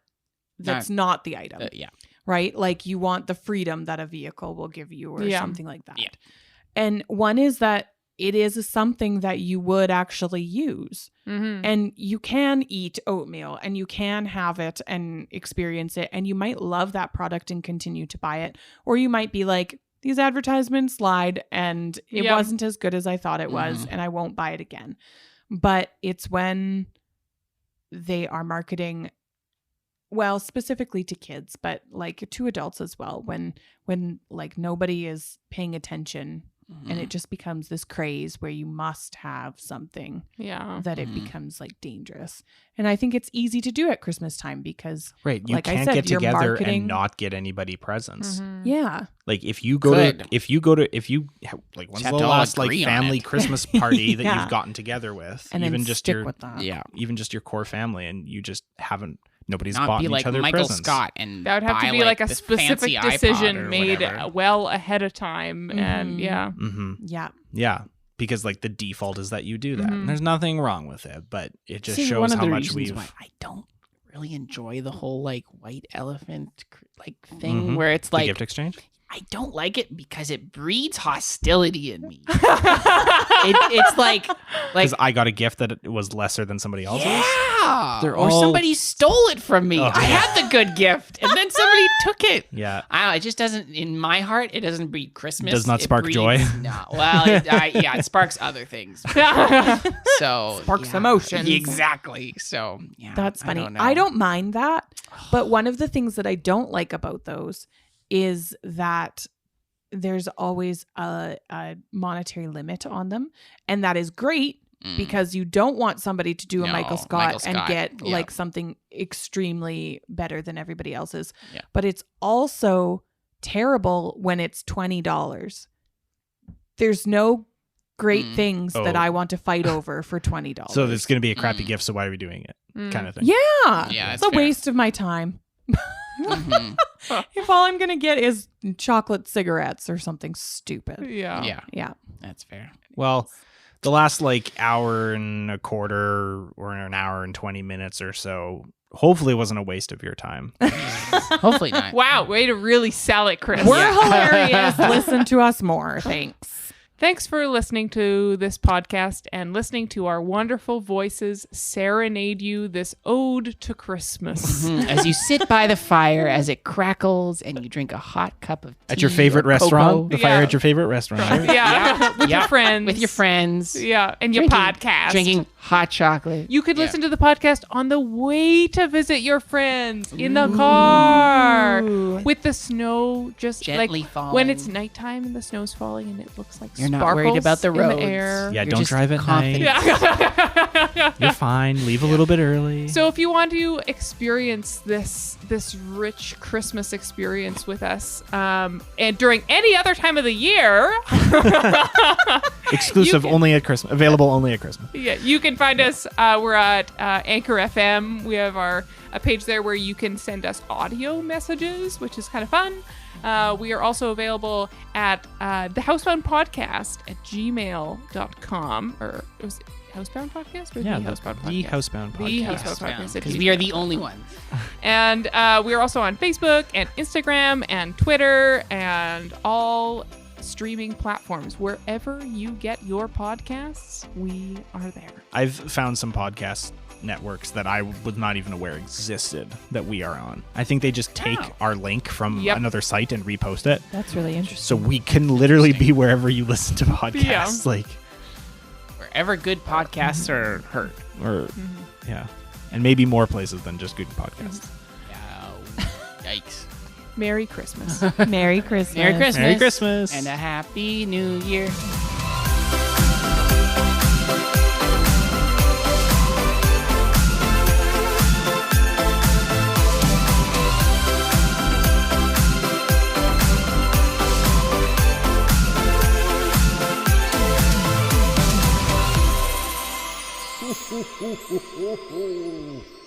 that's not the item. Yeah. Right? Like you want the freedom that a vehicle will give you or Yeah. something like that. Yeah. And one is that it is something that you would actually use. Mhm. And you can eat oatmeal and you can have it and experience it. And you might love that product and continue to buy it. Or you might be like, these advertisements lied and it Yeah. wasn't as good as I thought it was and I won't buy it again. But it's when they are marketing, well, specifically to kids, but like to adults as well, when like nobody is paying attention and it just becomes this craze where you must have something Yeah. that it becomes like dangerous. And I think it's easy to do at Christmas time because Right. You like I can't said, get you're together marketing- and not get anybody presents. Mhm. yeah. Like if you go Good. to if you like when's Just have the to all last like agree on family it. Christmas party that Yeah. you've gotten together with, And even then just stick your with that. Yeah. even just your core family, and you just haven't nobody's Not bought be each like other Michael presents. Scott and That would have buy, to be like a the specific fancy iPod decision or made whatever. well ahead of time. And Mhm. yeah. Mm-hmm. Yeah. Yeah, because like the default is that you do that. Mhm. And there's nothing wrong with it, but it just This is shows one of how the much reasons we've. why I don't really enjoy the whole like white elephant like thing Mhm. where it's The like gift exchange. I don't like it because it breeds hostility in me. It's like Because I got a gift that it was lesser than somebody else's. yeah, They're or all- somebody stole it from me. Oh, I yeah. had the good gift, and then somebody took it. Yeah. I don't know, it just doesn't. In my heart, it doesn't breed Christmas. Does not It spark breeds- joy? No. Well, it sparks other things. So Sparks yeah. emotions. Exactly. So yeah, That's funny. know. I don't mind that. But one of the things that I don't like about those is that there's always a monetary limit on them. And that is great because you don't want somebody to do a No, Michael Scott Michael and Scott, get yeah. like something extremely better than everybody else's. Yeah. But it's also terrible when it's $20. There's no great things that Oh. I want to fight over for $20. So it's going to be a crappy gift. So why are we doing it? Kind of thing. Yeah. Yeah, It's that's a fair. waste of my time. Mhm. If all I'm going to get is chocolate cigarettes or something stupid. Yeah. Yeah, Yeah. that's fair. Well, the last like hour and a quarter or an hour and 20 minutes or so hopefully wasn't a waste of your time. Hopefully not. Wow. Way to really sell it, Chris. We're hilarious. Listen to us more. Thanks. Thanks for listening to this podcast and listening to our wonderful voices serenade you this ode to Christmas. As you sit by the fire as it crackles and you drink a hot cup of tea At your favorite or restaurant? cocoa. The fire Yeah. at your favorite restaurant. Yeah. With your friends. With your friends. Yeah. And your Drinking- podcast. Drinking hot chocolate. You could listen to the podcast on the way to visit your friends in the car with the snow just Gently like falling. when it's nighttime and the snow's falling and it looks like You're not sparkles worried about the in roads. the air. Yeah, You're don't just drive at confident. night. Yeah. You're fine. Leave a little bit early. So if you want to experience this rich Christmas experience with us, and during any other time of the year, Exclusive you only at Christmas. Available only at Christmas. yeah, you can find us. We're at Anchor FM. We have a page there where you can send us audio messages, which is kind of fun. We are also available at the Housebound Podcast at gmail.com. Or was it Housebound Podcast or the Housebound Podcast? The Housebound Podcast. The Housebound Podcast. Because we are the only ones. And we are also on Facebook and Instagram and Twitter and all streaming platforms. Wherever you get your podcasts, we are there. I've found some podcast networks that I was not even aware existed that we are on. I think they just take our link from another site and repost it. That's really interesting. So we can literally be wherever you listen to podcasts. Yeah. Like Wherever good podcasts are heard. or yeah. And maybe more places than just good podcasts. Yikes. Merry Christmas. Merry Christmas. Merry Christmas. Merry Christmas. And a Happy New Year. Ho, ho, ho, ho, ho.